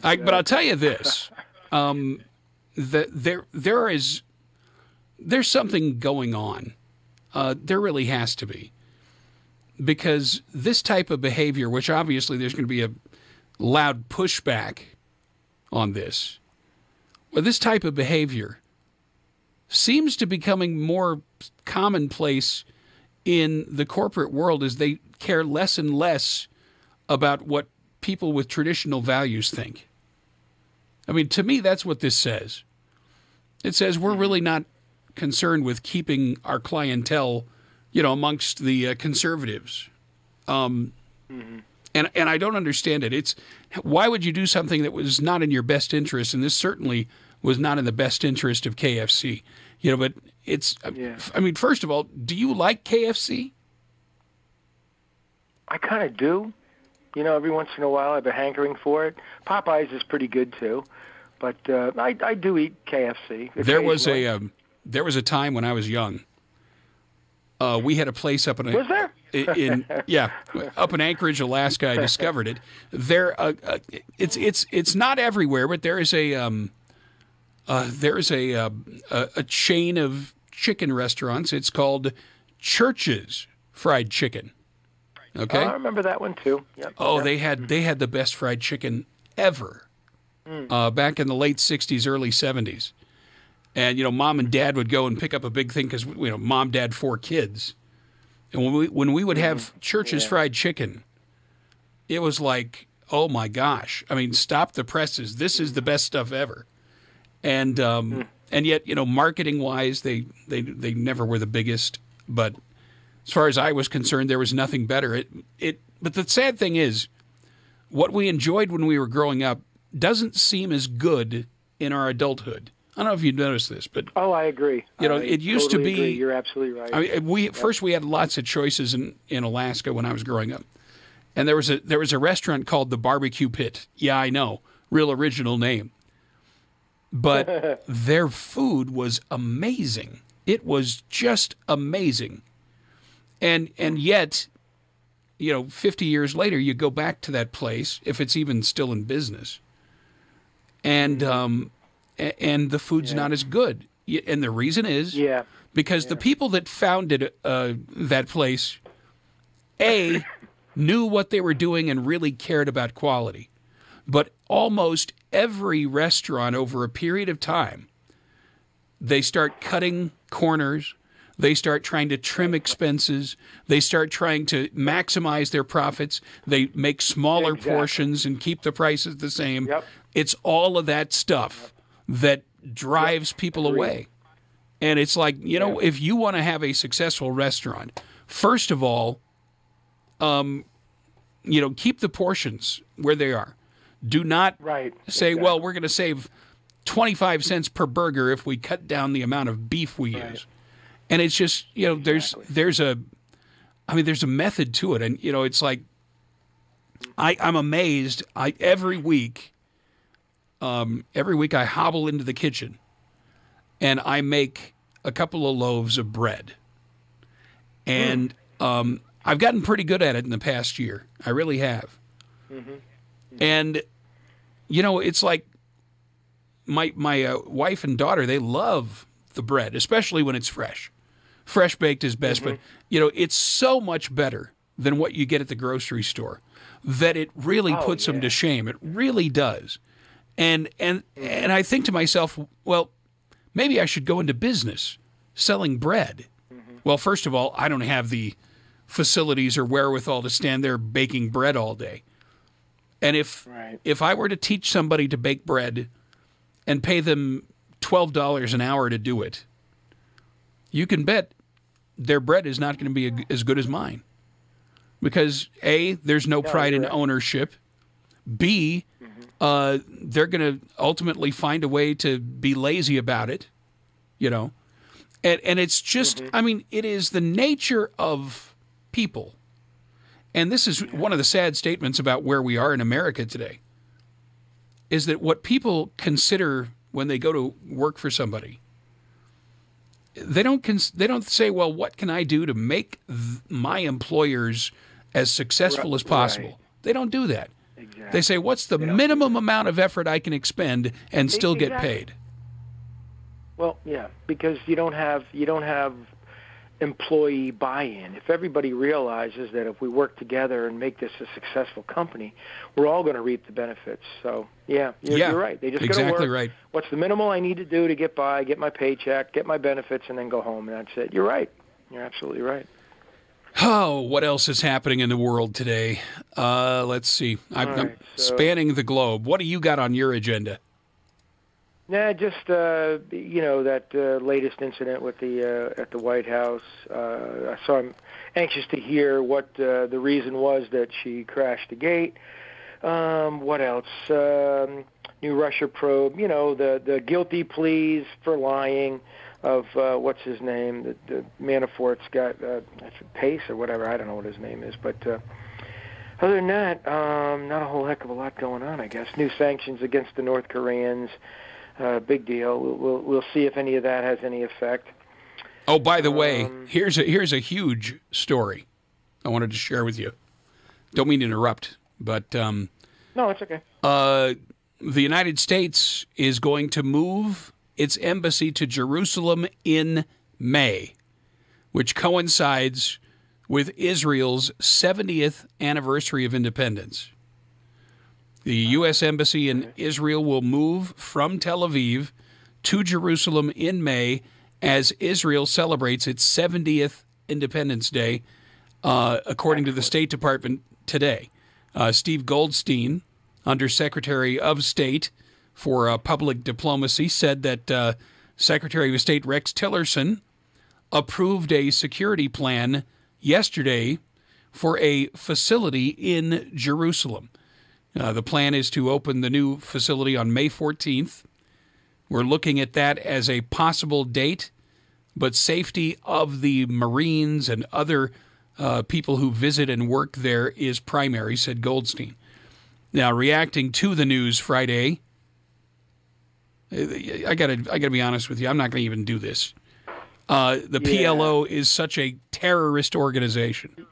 But I'll tell you this: that there's something going on. There really has to be, because this type of behavior, which obviously there's going to be a loud pushback on this, well, this type of behavior seems to be becoming more commonplace in the corporate world as they care less and less about what people with traditional values think. I mean, to me, that's what this says. It says we're really not concerned with keeping our clientele, amongst the conservatives. And I don't understand it. Why would you do something that was not in your best interest? And this certainly was not in the best interest of KFC. But it's, I mean, first of all, do you like KFC? I kind of do. Every once in a while I've been hankering for it. Popeyes is pretty good too, but I do eat KFC. There was a time when I was young. We had a place up in was there? Up in Anchorage, Alaska. I discovered it. There, it's not everywhere, but there is a chain of chicken restaurants. It's called Church's Fried Chicken. Okay, I remember that one too. Yep. Oh, they had the best fried chicken ever. Back in the late '60s, early '70s, and Mom and Dad would go and pick up a big thing because Mom, Dad, 4 kids, and when we would have Church's Fried Chicken, it was like, oh my gosh! I mean, stop the presses. This is the best stuff ever. And And yet, marketing-wise, they never were the biggest. But as far as I was concerned, there was nothing better. But the sad thing is, what we enjoyed when we were growing up doesn't seem as good in our adulthood. I don't know if you've noticed this, but I agree. It used to be. Agree. You're absolutely right. I mean, first we had lots of choices in Alaska when I was growing up, and there was a restaurant called the Barbecue Pit. Yeah, I know, real original name, but their food was amazing. It was just amazing, and yet, 50 years later, you go back to that place if it's even still in business, and the food's not as good. And the reason is because the people that founded that place, A, knew what they were doing and really cared about quality. But almost every restaurant over a period of time, they start cutting corners. They start trying to trim expenses. They start trying to maximize their profits. They make smaller portions and keep the prices the same. Yep. It's all of that stuff that drives people away. And it's like, if you want to have a successful restaurant, first of all, keep the portions where they are. Do not say, well, we're going to save 25 cents per burger if we cut down the amount of beef we use. And it's just, there's a method to it. And, it's like, I'm amazed. Every week I hobble into the kitchen and I make a couple of loaves of bread. And I've gotten pretty good at it in the past year. I really have. Mm-hmm. And, it's like my wife and daughter, they love the bread, especially when it's fresh. Fresh baked is best, but, it's so much better than what you get at the grocery store that it really puts them to shame. It really does. And I think to myself, well, maybe I should go into business selling bread. Mm-hmm. Well, first of all, I don't have the facilities or wherewithal to stand there baking bread all day. And if I were to teach somebody to bake bread and pay them $12 an hour to do it, you can bet their bread is not going to be as good as mine. Because A, there's no pride in ownership. B, they're going to ultimately find a way to be lazy about it, And it's just, it is the nature of people. And this is one of the sad statements about where we are in America today, is that what people consider when they go to work for somebody, they don't say, well, what can I do to make my employers as successful as possible? Right. They don't do that. Exactly. They say, what's the minimum amount of effort I can expend and still get paid? Well, yeah, because you don't have employee buy-in. If everybody realizes that if we work together and make this a successful company, we're all going to reap the benefits. So, you're right. They just exactly go to work. Right. What's the minimal I need to do to get by, get my paycheck, get my benefits, and then go home, and that's it. You're right. You're absolutely right. Oh, what else is happening in the world today? Let's see. I'm spanning the globe. What do you got on your agenda? Nah, just that latest incident with the at the White House. So I'm anxious to hear what the reason was that she crashed the gate. What else? New Russia probe. The guilty pleas for lying of what's his name? The Manafort's got Pace or whatever. I don't know what his name is, but. Other than that, not a whole heck of a lot going on, I guess. New sanctions against the North Koreans. Big deal. We'll see if any of that has any effect. Oh, by the way, here's a huge story I wanted to share with you. Don't mean to interrupt, but no, it's okay. The United States is going to move its embassy to Jerusalem in May, which coincides with Israel's 70th anniversary of independence. The U.S. Embassy in Israel will move from Tel Aviv to Jerusalem in May as Israel celebrates its 70th Independence Day, according to the State Department today. Steve Goldstein, Undersecretary of State for Public Diplomacy, said that Secretary of State Rex Tillerson approved a security plan yesterday for a facility in Jerusalem. The plan is to open the new facility on May 14th. We're looking at that as a possible date, but safety of the Marines and other people who visit and work there is primary, said Goldstein. Now, reacting to the news Friday, I gotta be honest with you. I'm not going to even do this. The PLO is such a terrorist organization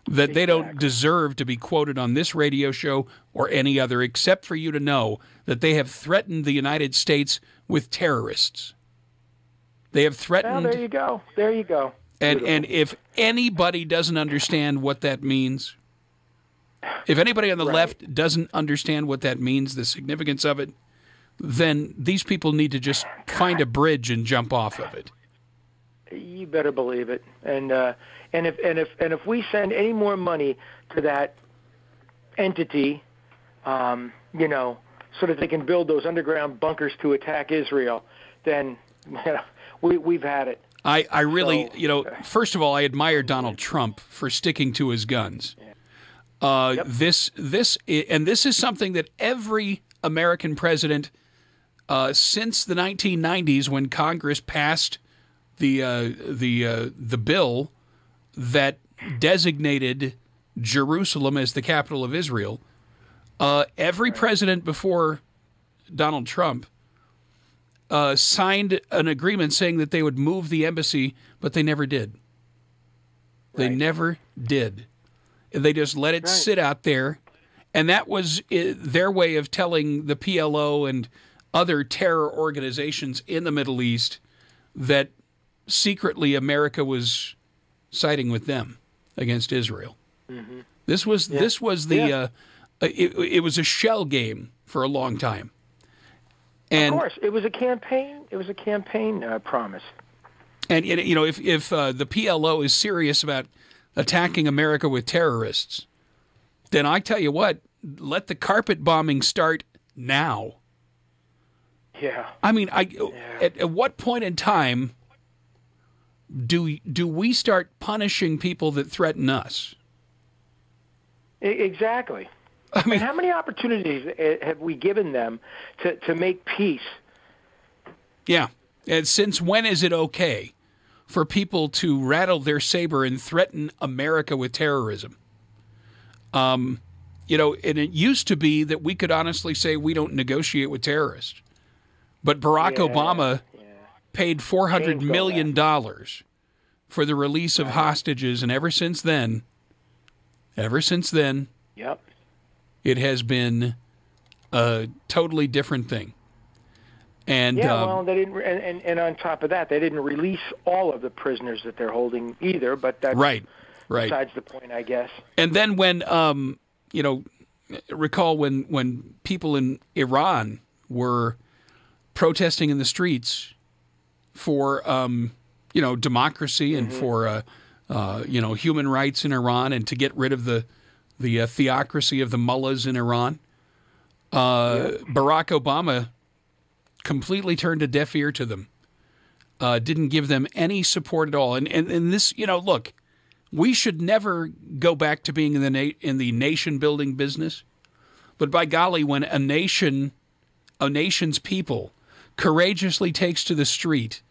that they don't deserve to be quoted on this radio show or any other, except for you to know that they have threatened the United States with terrorists. They have threatened. Well, there you go. There you go. And if anybody doesn't understand what that means, if anybody on the left doesn't understand what that means, the significance of it, then these people need to just find a bridge and jump off of it. You better believe it. And if we send any more money to that entity, so that they can build those underground bunkers to attack Israel, then we've had it. I really, first of all, I admire Donald Trump for sticking to his guns. This is something that every American president since the 1990s, when Congress passed the bill that designated Jerusalem as the capital of Israel, every president before Donald Trump signed an agreement saying that they would move the embassy, but they never did. They never did. They just let it sit out there, and that was their way of telling the PLO and other terror organizations in the Middle East that secretly America was siding with them against Israel. Mm-hmm. This was it was a shell game for a long time. And, of course, it was a campaign. It was a campaign promise. And if the PLO is serious about attacking America with terrorists, then I tell you what, let the carpet bombing start now. Yeah. I mean, at what point in time do we start punishing people that threaten us? Exactly. I mean, how many opportunities have we given them to make peace? Yeah. And since when is it okay for people to rattle their saber and threaten America with terrorism? And it used to be that we could honestly say we don't negotiate with terrorists. But Barack Obama paid $400 million for the release of hostages, and ever since then, yep, it has been a totally different thing. And well, they didn't, and on top of that, they didn't release all of the prisoners that they're holding either. But that's right. Besides the point, I guess. And then when recall when people in Iran were protesting in the streets for democracy and for human rights in Iran, and to get rid of the theocracy of the mullahs in Iran, Barack Obama completely turned a deaf ear to them. Didn't give them any support at all. And this, look, we should never go back to being in the nation building business. But by golly, when a nation's people courageously takes to the street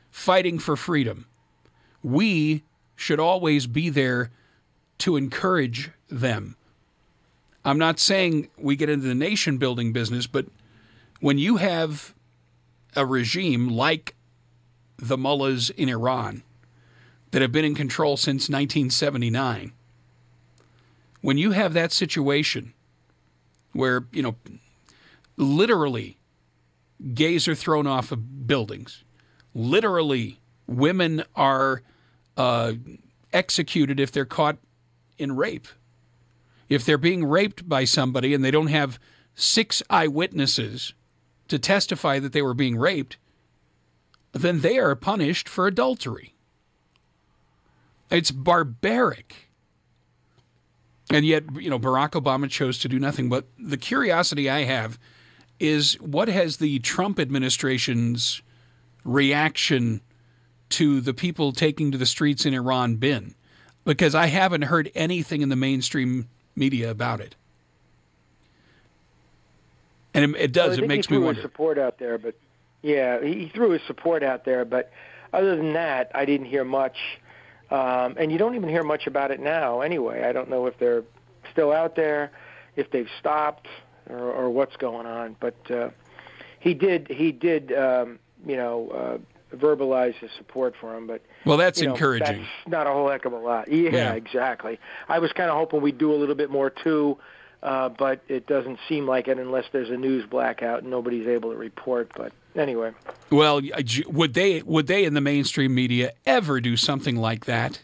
fighting for freedom, we should always be there to encourage them. I'm not saying we get into the nation building business, but when you have a regime like the mullahs in Iran that have been in control since 1979, when you have that situation where, literally gays are thrown off of buildings, literally women are executed if they're caught in rape, if they're being raped by somebody and they don't have 6 eyewitnesses to testify that they were being raped, then they are punished for adultery. It's barbaric. And yet, Barack Obama chose to do nothing. But the curiosity I have is, what has the Trump administration's reaction to the people taking to the streets in Iran been? Because I haven't heard anything in the mainstream media about it. And it makes me wonder. He threw his support out there, but he threw his support out there. But other than that, I didn't hear much. And you don't even hear much about it now anyway. I don't know if they're still out there, if they've stopped, or what's going on. But he did verbalize his support for him. But that's encouraging. That's not a whole heck of a lot. Yeah, exactly. I was kind of hoping we'd do a little bit more too, but it doesn't seem like it unless there's a news blackout and nobody's able to report. But anyway. Well, would they in the mainstream media ever do something like that?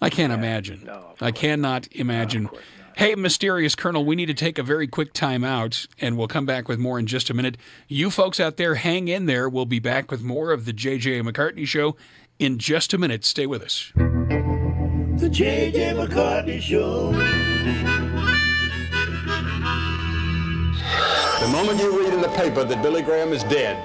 I can't imagine. No, I cannot imagine. No, hey, Mysterious Colonel, we need to take a very quick time out, and we'll come back with more in just a minute. You folks out there, hang in there. We'll be back with more of the J.J. McCartney Show in just a minute. Stay with us. The J.J. McCartney Show. The moment you read in the paper that Billy Graham is dead,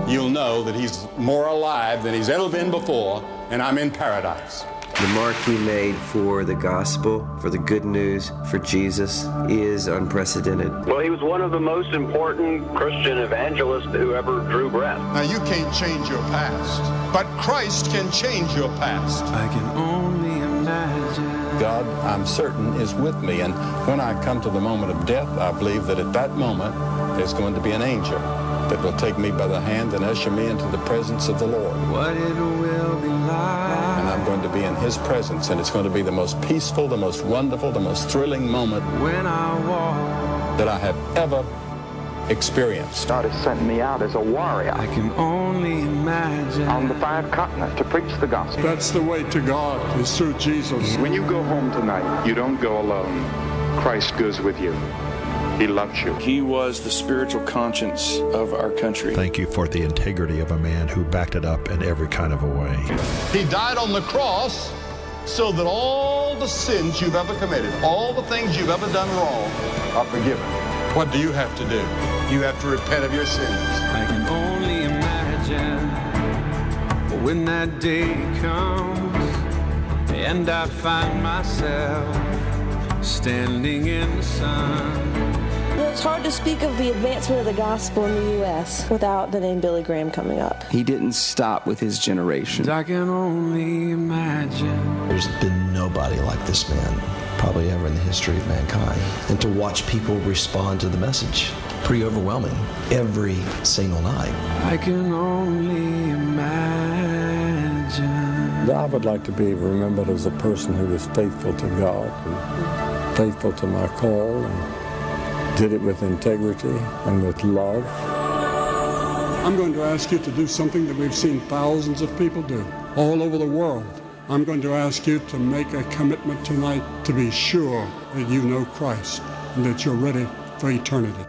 you'll know that he's more alive than he's ever been before, and I'm in paradise. The mark he made for the gospel, for the good news, for Jesus is unprecedented. Well, he was one of the most important Christian evangelists who ever drew breath. Now, you can't change your past, but Christ can change your past. I can only imagine. God, I'm certain, is with me, and when I come to the moment of death, I believe that at that moment, there's going to be an angel that will take me by the hand and usher me into the presence of the Lord. What it will be like. And I'm going to be in his presence, and it's going to be the most peaceful, the most wonderful, the most thrilling moment when I walk that I have ever experienced. God has sent me out as a warrior. I can only imagine. On the 5 continents to preach the gospel. That's the way to God, is through Jesus. When you go home tonight, you don't go alone. Christ goes with you. He loves you. He was the spiritual conscience of our country. Thank you for the integrity of a man who backed it up in every kind of a way. He died on the cross so that all the sins you've ever committed, all the things you've ever done wrong, are forgiven. What do you have to do? You have to repent of your sins. I can only imagine when that day comes and I find myself standing in the sun. It's hard to speak of the advancement of the gospel in the U.S. without the name Billy Graham coming up. He didn't stop with his generation. I can only imagine. There's been nobody like this man, probably ever in the history of mankind. And to watch people respond to the message, pretty overwhelming, every single night. I can only imagine. I would like to be remembered as a person who was faithful to God and faithful to my call and did it with integrity and with love. I'm going to ask you to do something that we've seen thousands of people do all over the world. I'm going to ask you to make a commitment tonight to be sure that you know Christ and that you're ready for eternity.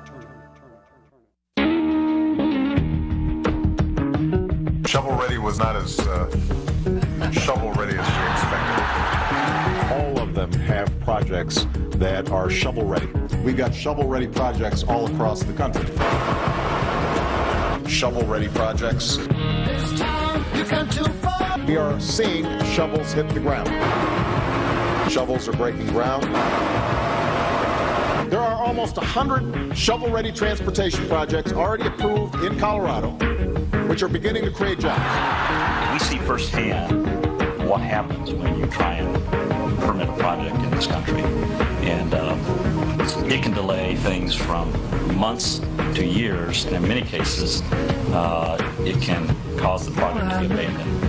Shovel-ready was not as shovel-ready as we expected. All of them have projects that are shovel-ready. We've got shovel-ready projects all across the country. Shovel-ready projects. We are seeing shovels hit the ground. Shovels are breaking ground. There are almost 100 shovel-ready transportation projects already approved in Colorado, which are beginning to create jobs. We see firsthand what happens when you try and permit a project in this country. And it can delay things from months to years, and in many cases, it can cause the project to be abandoned.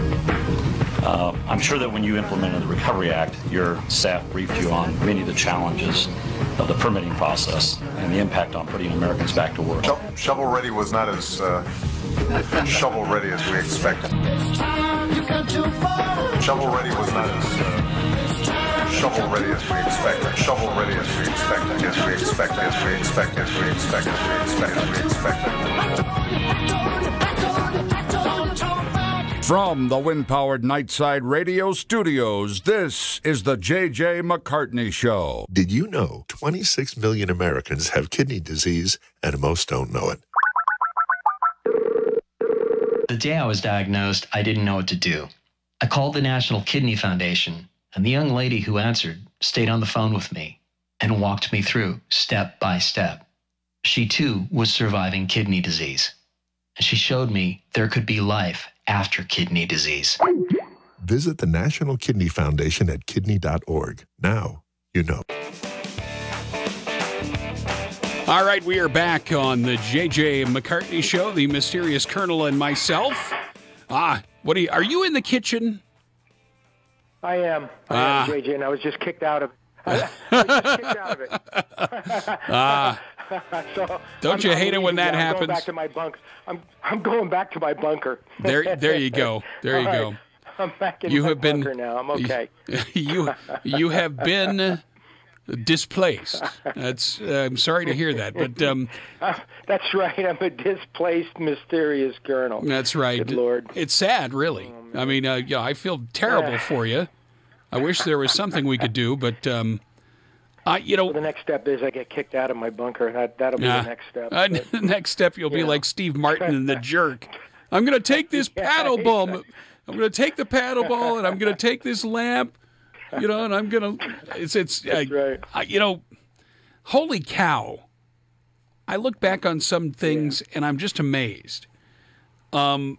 I'm sure that when you implemented the Recovery Act, your staff briefed you on many of the challenges of the permitting process and the impact on putting Americans back to work. Shovel-ready was not as shovel-ready as we expected. Shovel-ready was not as shovel-ready as we expected. Shovel-ready as we expected. As we expected. As we expected. As we expected. As we expected. As we expected. From the wind-powered Nightside Radio Studios, this is the J.J. McCartney Show. Did you know 26 million Americans have kidney disease and most don't know it? The day I was diagnosed, I didn't know what to do. I called the National Kidney Foundation, and the young lady who answered stayed on the phone with me and walked me through step by step. She too was surviving kidney disease, and she showed me there could be life after kidney disease. Visit the National Kidney Foundation at kidney.org. Now you know. All right, we are back on the J.J. McCartney Show, the mysterious Colonel and myself. Are you in the kitchen? I am. I am, JJ, and I was just kicked out of it. So don't you hate it when that happens? I'm going back to my bunk. I'm going back to my bunker. There you go. There you go. I'm back in my bunker now. I'm okay. You have been displaced. I'm sorry to hear that, but that's right. I'm a displaced, mysterious colonel. That's right. Good Lord. It's sad, really. I mean, I feel terrible for you. I wish there was something we could do, but the next step is I get kicked out of my bunker. That'll be the next step. The next step, you'll be like Steve Martin in The Jerk. I'm going to take this paddle ball. I'm going to take the paddle ball, and I'm going to take this lamp. And I'm going to. That's right. Holy cow! I look back on some things, and I'm just amazed. When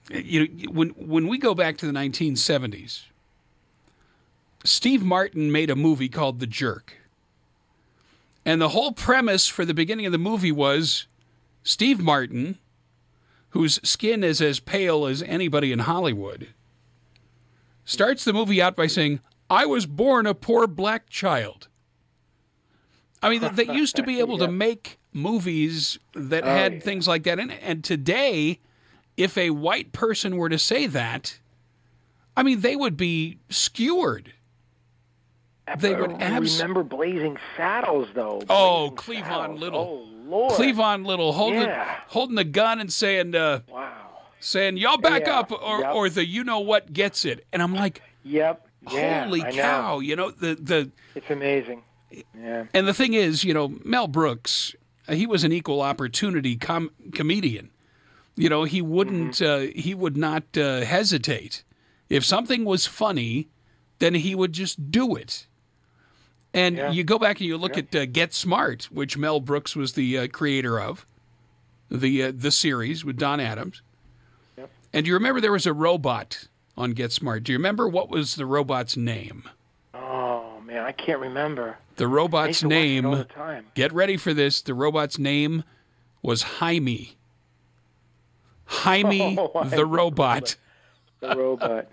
we go back to the 1970s, Steve Martin made a movie called The Jerk. And the whole premise for the beginning of the movie was Steve Martin, whose skin is as pale as anybody in Hollywood, starts the movie out by saying, "I was born a poor black child." I mean, they used to be able to make movies that had things like that in it. And today, if a white person were to say that, I mean, they would be skewered. They would remember Blazing Saddles, though. Cleavon Little. Oh, Lord. Cleavon Little holding the gun and saying, saying, "Y'all back up," or the "you know what" gets it. And I'm like, holy cow. It's amazing. Yeah. And the thing is, Mel Brooks, he was an equal opportunity comedian. He wouldn't, he would not hesitate. If something was funny, then he would just do it. And you go back and you look at Get Smart, which Mel Brooks was the creator of, the series with Don Adams. Yep. And do you remember there was a robot on Get Smart? Do you remember what was the robot's name? Oh, man, I can't remember. The robot's name, all the time. Get ready for this, the robot's name was Jaime. Jaime the robot. The robot.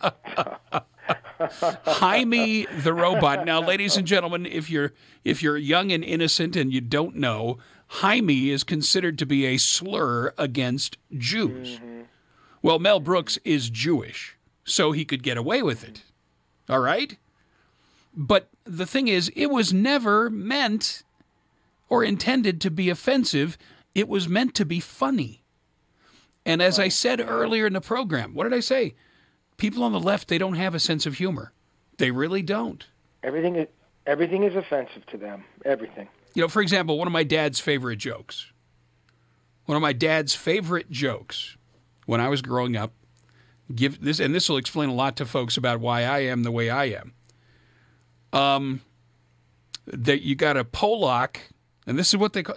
Jaime the robot. Now, ladies and gentlemen, if you're young and innocent and you don't know, Jaime is considered to be a slur against Jews. Mm-hmm. Well, Mel Brooks is Jewish, so he could get away with it. All right? But the thing is, it was never meant or intended to be offensive. It was meant to be funny. And as I said earlier in the program, what did I say? People on the left, they don't have a sense of humor. They really don't. Everything is offensive to them. Everything. For example, one of my dad's favorite jokes when I was growing up, this will explain a lot to folks about why I am the way I am. That you got a Polak, and this is what they call.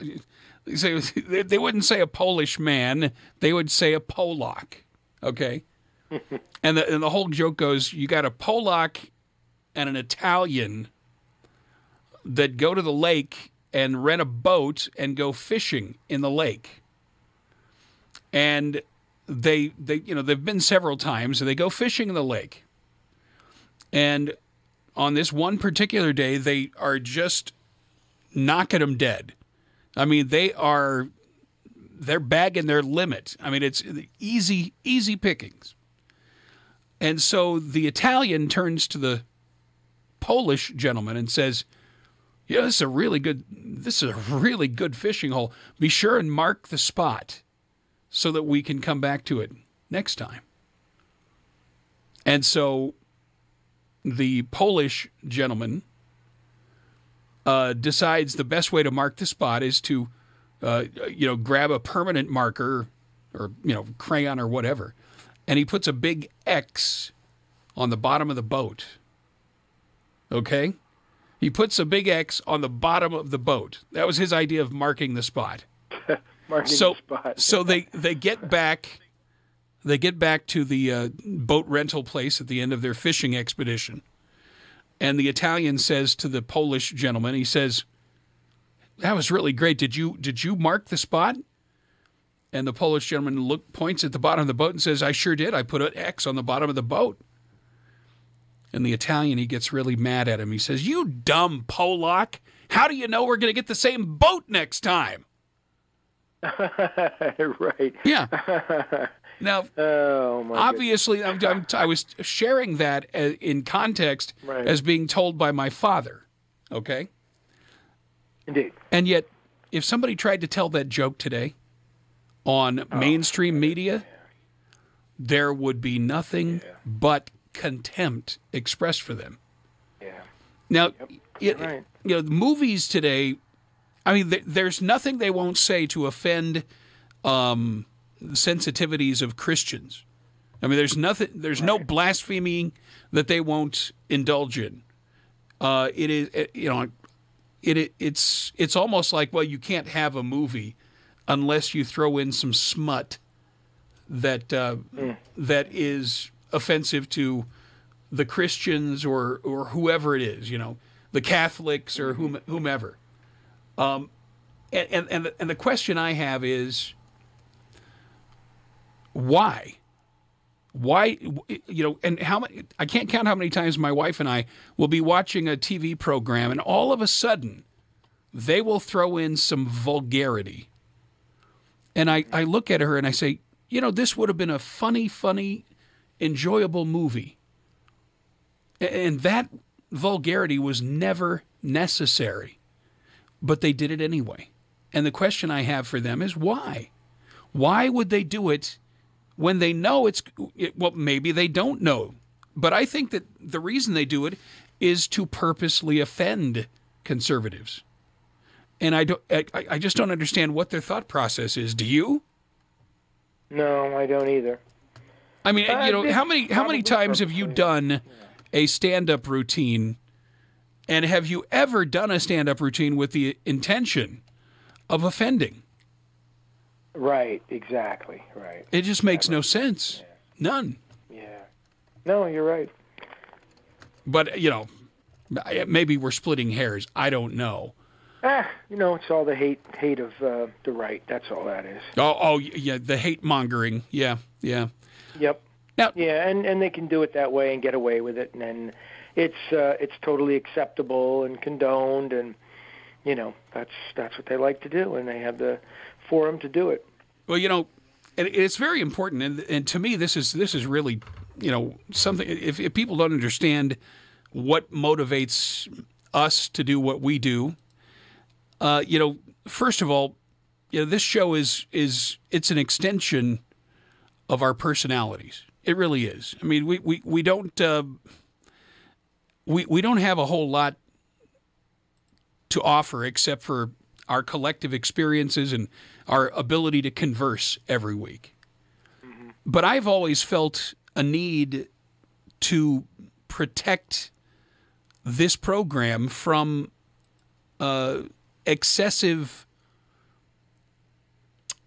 They wouldn't say a Polish man; they would say a Polak. Okay, and the whole joke goes: you got a Polak and an Italian that go to the lake and rent a boat and go fishing in the lake, and they've been several times, and they go fishing in the lake, and on this one particular day, they are just knocking them dead. I mean, they're bagging their limit. I mean, it's easy pickings. And so the Italian turns to the Polish gentleman and says, this is a really good fishing hole. Be sure and mark the spot so that we can come back to it next time. And so the Polish gentleman decides the best way to mark the spot is to, grab a permanent marker or, crayon or whatever. And he puts a big X on the bottom of the boat. Okay? He puts a big X on the bottom of the boat. That was his idea of marking the spot. The spot. So they get back. They get back to the boat rental place at the end of their fishing expedition. And the Italian says to the Polish gentleman, he says, "That was really great. Did you mark the spot?" And the Polish gentleman points at the bottom of the boat and says, "I sure did. I put an X on the bottom of the boat." And the Italian, he gets really mad at him. He says, "You dumb Polak. How do you know we're going to get the same boat next time?" Right. Yeah. Now, obviously, I was sharing that in context as being told by my father. Okay? Indeed. And yet, if somebody tried to tell that joke today on mainstream media, there would be nothing but contempt expressed for them. Yeah. Now, the movies today, I mean, there's nothing they won't say to offend sensitivities of Christians. I mean, there's no blaspheming that they won't indulge in. It's almost like, well, you can't have a movie unless you throw in some smut that that is offensive to the Christians or whoever it is, the Catholics or whomever. And the question I have is, why? Why, and how many, I can't count how many times my wife and I will be watching a TV program and all of a sudden they will throw in some vulgarity. And I look at her and I say, this would have been a funny, enjoyable movie. And that vulgarity was never necessary, but they did it anyway. And the question I have for them is why? Why would they do it when they know well, maybe they don't know. But I think that the reason they do it is to purposely offend conservatives. And I just don't understand what their thought process is. Do you? No, I don't either. I mean, how many times have you done a stand-up routine, and have you ever done a stand-up routine with the intention of offending? Right, exactly, right. It just makes no sense. Yeah. None. Yeah. No, you're right. But, maybe we're splitting hairs. I don't know. It's all the hate of the right. That's all that is. Oh, yeah, the hate mongering. Yeah. Yep. Now, yeah, and they can do it that way and get away with it, and it's totally acceptable and condoned, and that's what they like to do, and they have the forum to do it. Well, and it's very important, and to me, this is really, something. If people don't understand what motivates us to do what we do, first of all, this show is it's an extension of our personalities. It really is. I mean, we don't we don't have a whole lot to offer except for our collective experiences and our ability to converse every week. Mm-hmm. But I've always felt a need to protect this program from excessive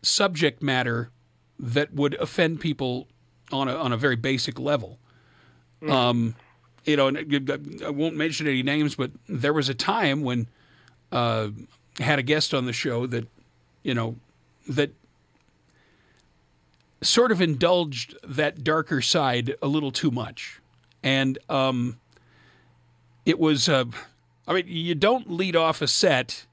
subject matter that would offend people on a very basic level. Mm-hmm. And I won't mention any names, but there was a time when had a guest on the show that, that sort of indulged that darker side a little too much. And it was, you don't lead off a set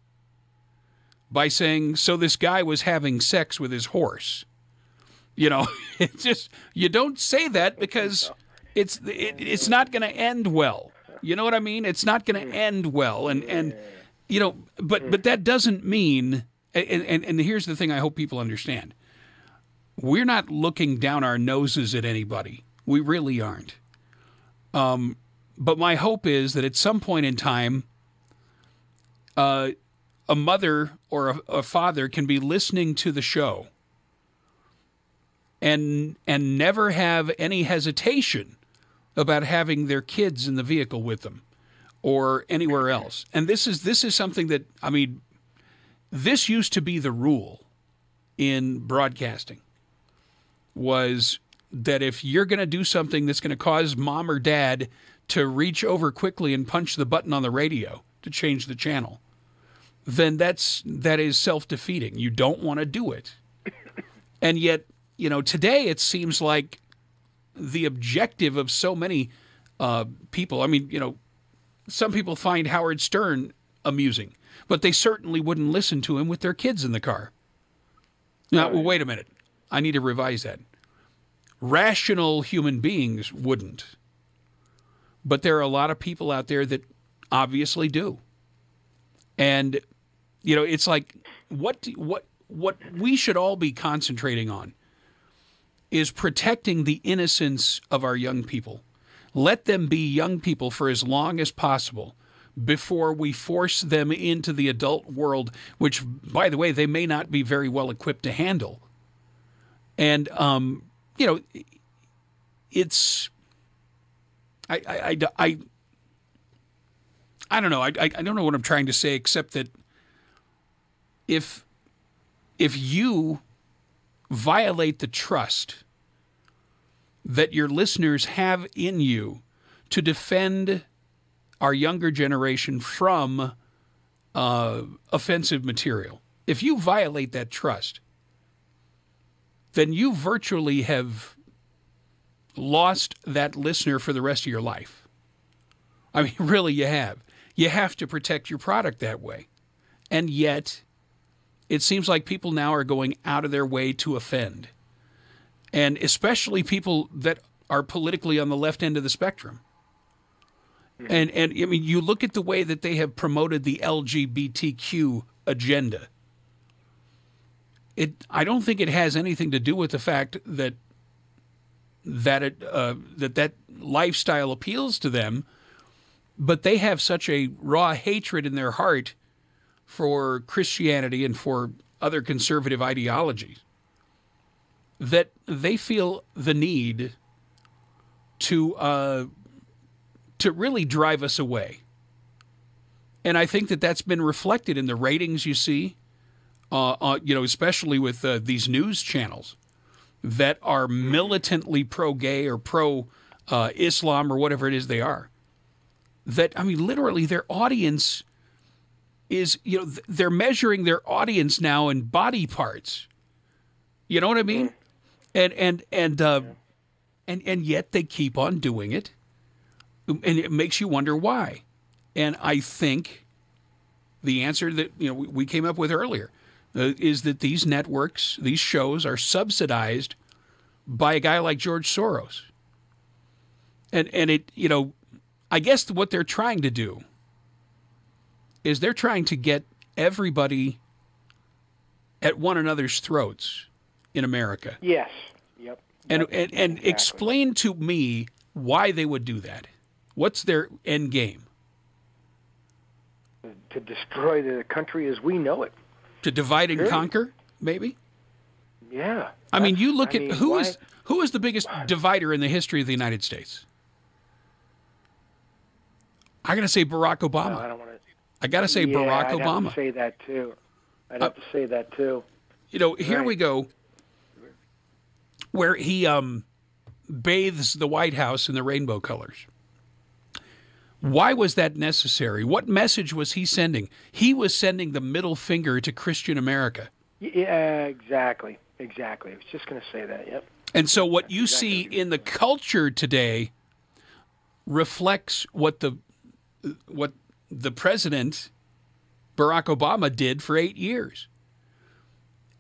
by saying, so this guy was having sex with his horse. It's just, you don't say that because it's not going to end well. You know what I mean? It's not going to end well. And but that doesn't mean, and here's the thing I hope people understand. We're not looking down our noses at anybody. We really aren't. But my hope is that at some point in time, a mother or a father can be listening to the show and never have any hesitation about having their kids in the vehicle with them or anywhere else. And this is something that, I mean, this used to be the rule in broadcasting, was that if you're going to do something that's going to cause mom or dad to reach over quickly and punch the button on the radio to change the channel, then that is self-defeating. You don't want to do it. And yet, you know, today it seems like the objective of so many people, I mean, you know, some people find Howard Stern amusing, but they certainly wouldn't listen to him with their kids in the car. Now, well, wait a minute. I need to revise that. Rational human beings wouldn't. But there are a lot of people out there that obviously do. And, you know, it's like what we should all be concentrating on is protecting the innocence of our young people. Let them be young people for as long as possible before we force them into the adult world, which, by the way, they may not be very well equipped to handle. And, you know, it's... I don't know. I don't know what I'm trying to say, except that if you violate the trust that your listeners have in you to defend our younger generation from offensive material, if you violate that trust, then you virtually have lost that listener for the rest of your life. I mean, really, you have. You have to protect your product that way. And yet, it seems like people now are going out of their way to offend. And especially people that are politically on the left end of the spectrum. And I mean, you look at the way that they have promoted the LGBTQ agenda. I don't think it has anything to do with the fact that that lifestyle appeals to them, but they have such a raw hatred in their heart for Christianity and for other conservative ideologies that they feel the need to really drive us away. And I think that that's been reflected in the ratings you see, you know, especially with these news channels that are militantly pro-gay or pro-Islam or whatever it is they are. That, I mean, literally their audience is, you know, they're measuring their audience now in body parts. You know what I mean? And yet they keep on doing it. And it makes you wonder why. And I think the answer that, you know, we came up with earlier is that these networks, these shows are subsidized by a guy like George Soros. And it, you know, I guess what they're trying to do is they're trying to get everybody at one another's throats in America. Yes. Yep. And Exactly. Explain to me why they would do that. What's their end game? To destroy the country as we know it. To divide and conquer, maybe? Yeah. I mean, you look at who is the biggest divider in the history of the United States? I got to say Barack Obama. No, I don't want to. I got to say Barack I'd Obama. Have to say that too. I'd have to say that too. You know, here we go, where he bathes the White House in the rainbow colors. Why was that necessary? What message was he sending? He was sending the middle finger to Christian America. Yeah, exactly. I was just going to say that, yep. And so what you see in the culture today reflects what the president, Barack Obama, did for 8 years.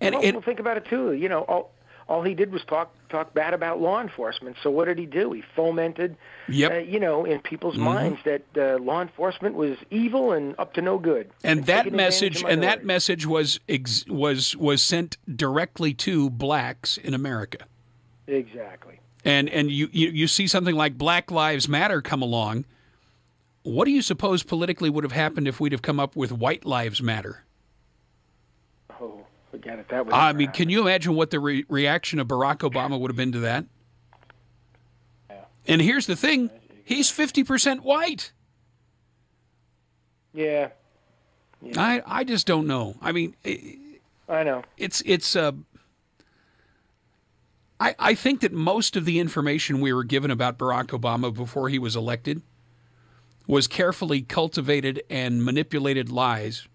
And well, think about it, too. You know, all he did was talk bad about law enforcement. So what did he do? He fomented, you know, in people's minds that law enforcement was evil and up to no good. And that message was sent directly to blacks in America. Exactly. And you see something like Black Lives Matter come along. What do you suppose politically would have happened if we'd have come up with White Lives Matter? Oh, Forget it. That was. I mean, can you imagine what the reaction of Barack Obama would have been to that? Yeah. And here's the thing: he's 50% white. Yeah. I just don't know. I mean, I know it's. I think that most of the information we were given about Barack Obama before he was elected was carefully cultivated and manipulated lies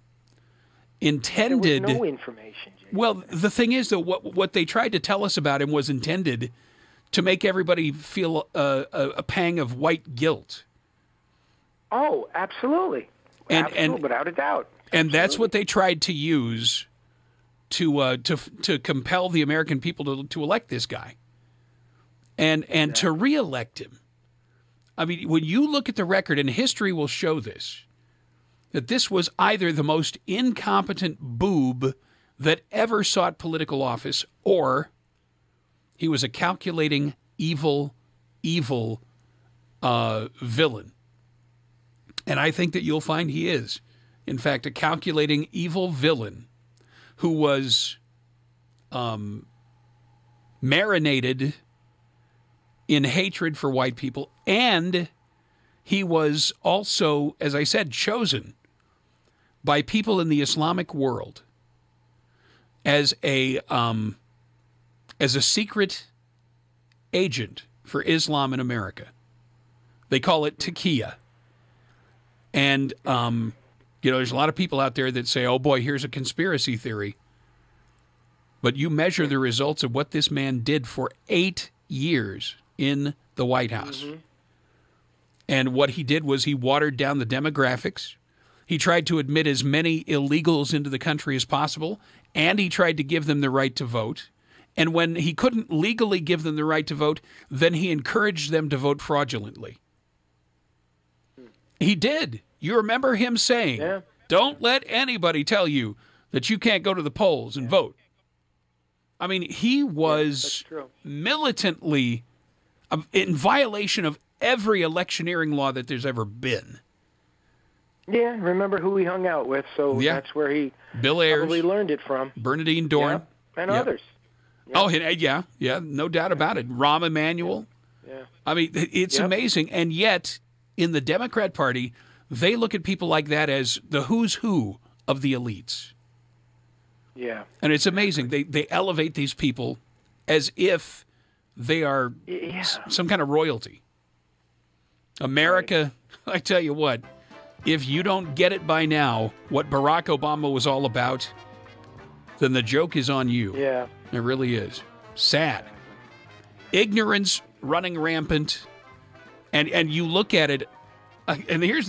intended. There was no information. Jay. Well, the thing is, though, what they tried to tell us about him was intended to make everybody feel a pang of white guilt. Oh, absolutely. Absolutely, without a doubt. And that's what they tried to use to compel the American people to elect this guy and to reelect him. I mean, when you look at the record, and history will show this, that this was either the most incompetent boob that ever sought political office, or he was a calculating, evil villain. And I think that you'll find he is, in fact, a calculating, evil villain who was marinated in hatred for white people, and he was also, as I said, chosen by people in the Islamic world as a secret agent for Islam in America. They call it taqiyya. And, there's a lot of people out there that say, oh, boy, here's a conspiracy theory. But you measure the results of what this man did for 8 years in the White House. Mm-hmm. And what he did was he watered down the demographics. He tried to admit as many illegals into the country as possible, and he tried to give them the right to vote. And when he couldn't legally give them the right to vote, then he encouraged them to vote fraudulently. He did. You remember him saying, don't let anybody tell you that you can't go to the polls and vote. I mean, he was militantly in violation of every electioneering law that there's ever been. Yeah, remember who he hung out with, so that's where he Bill Ayers, probably learned it from. Bernadine Dorn. And others. Oh, yeah, no doubt about it. Rahm Emanuel. Yeah. I mean, it's amazing. And yet, in the Democrat Party, they look at people like that as the who's who of the elites. Yeah. And it's amazing. They elevate these people as if they are some kind of royalty. America, I tell you what, if you don't get it by now, what Barack Obama was all about, then the joke is on you. Yeah. It really is. Sad. Ignorance running rampant. And you look at it, and here's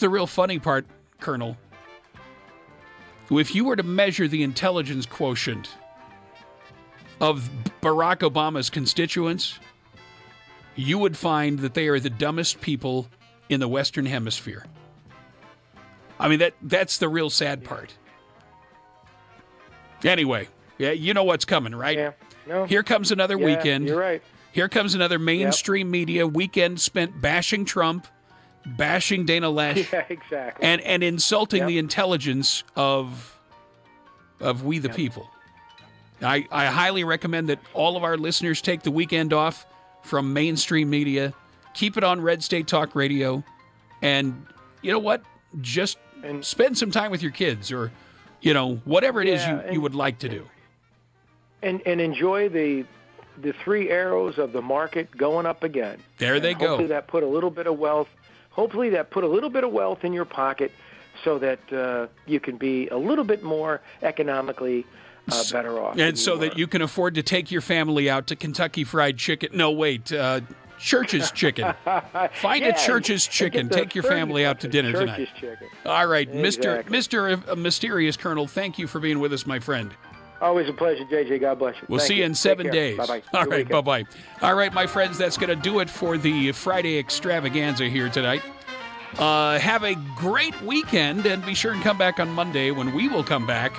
the real funny part, Colonel. If you were to measure the intelligence quotient of Barack Obama's constituents, you would find that they are the dumbest people in the Western Hemisphere. I mean, that's the real sad part. Anyway, you know what's coming, right? Yeah. No. Here comes another weekend. You're right. Here comes another mainstream media weekend spent bashing Trump, bashing Dana Loesch, exactly, and insulting the intelligence of we the people. I highly recommend that all of our listeners take the weekend off from mainstream media, keep it on Red State Talk Radio, and you know what? Just spend some time with your kids, or whatever it is you would like to do, and enjoy the three arrows of the market going up again. There they go. Hopefully that put a little bit of wealth. Hopefully that put a little bit of wealth in your pocket, so that you can be a little bit more economically better off. And so that you can afford to take your family out to Kentucky Fried Chicken. No, wait, Church's Chicken. Find a Church's Chicken. Take your family out to dinner tonight. Chicken. All right, Exactly. Mr. Mysterious Colonel, thank you for being with us, my friend. Always a pleasure, JJ. God bless you. We'll see you in 7 days. Bye-bye. All right, bye-bye. All right, my friends, that's going to do it for the Friday extravaganza here tonight. Have a great weekend, and be sure and come back on Monday when we will come back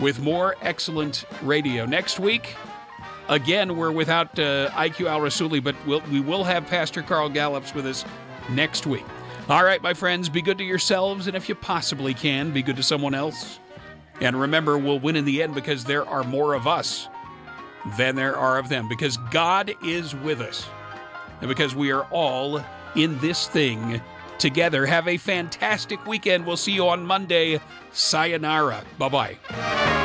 with more excellent radio. Next week, again, we're without IQ Al-Rasuli, but we will have Pastor Carl Gallups with us next week. All right, my friends, be good to yourselves, and if you possibly can, be good to someone else. And remember, we'll win in the end because there are more of us than there are of them, because God is with us, and because we are all in this thing together. Have a fantastic weekend. We'll see you on Monday. Sayonara. Bye-bye.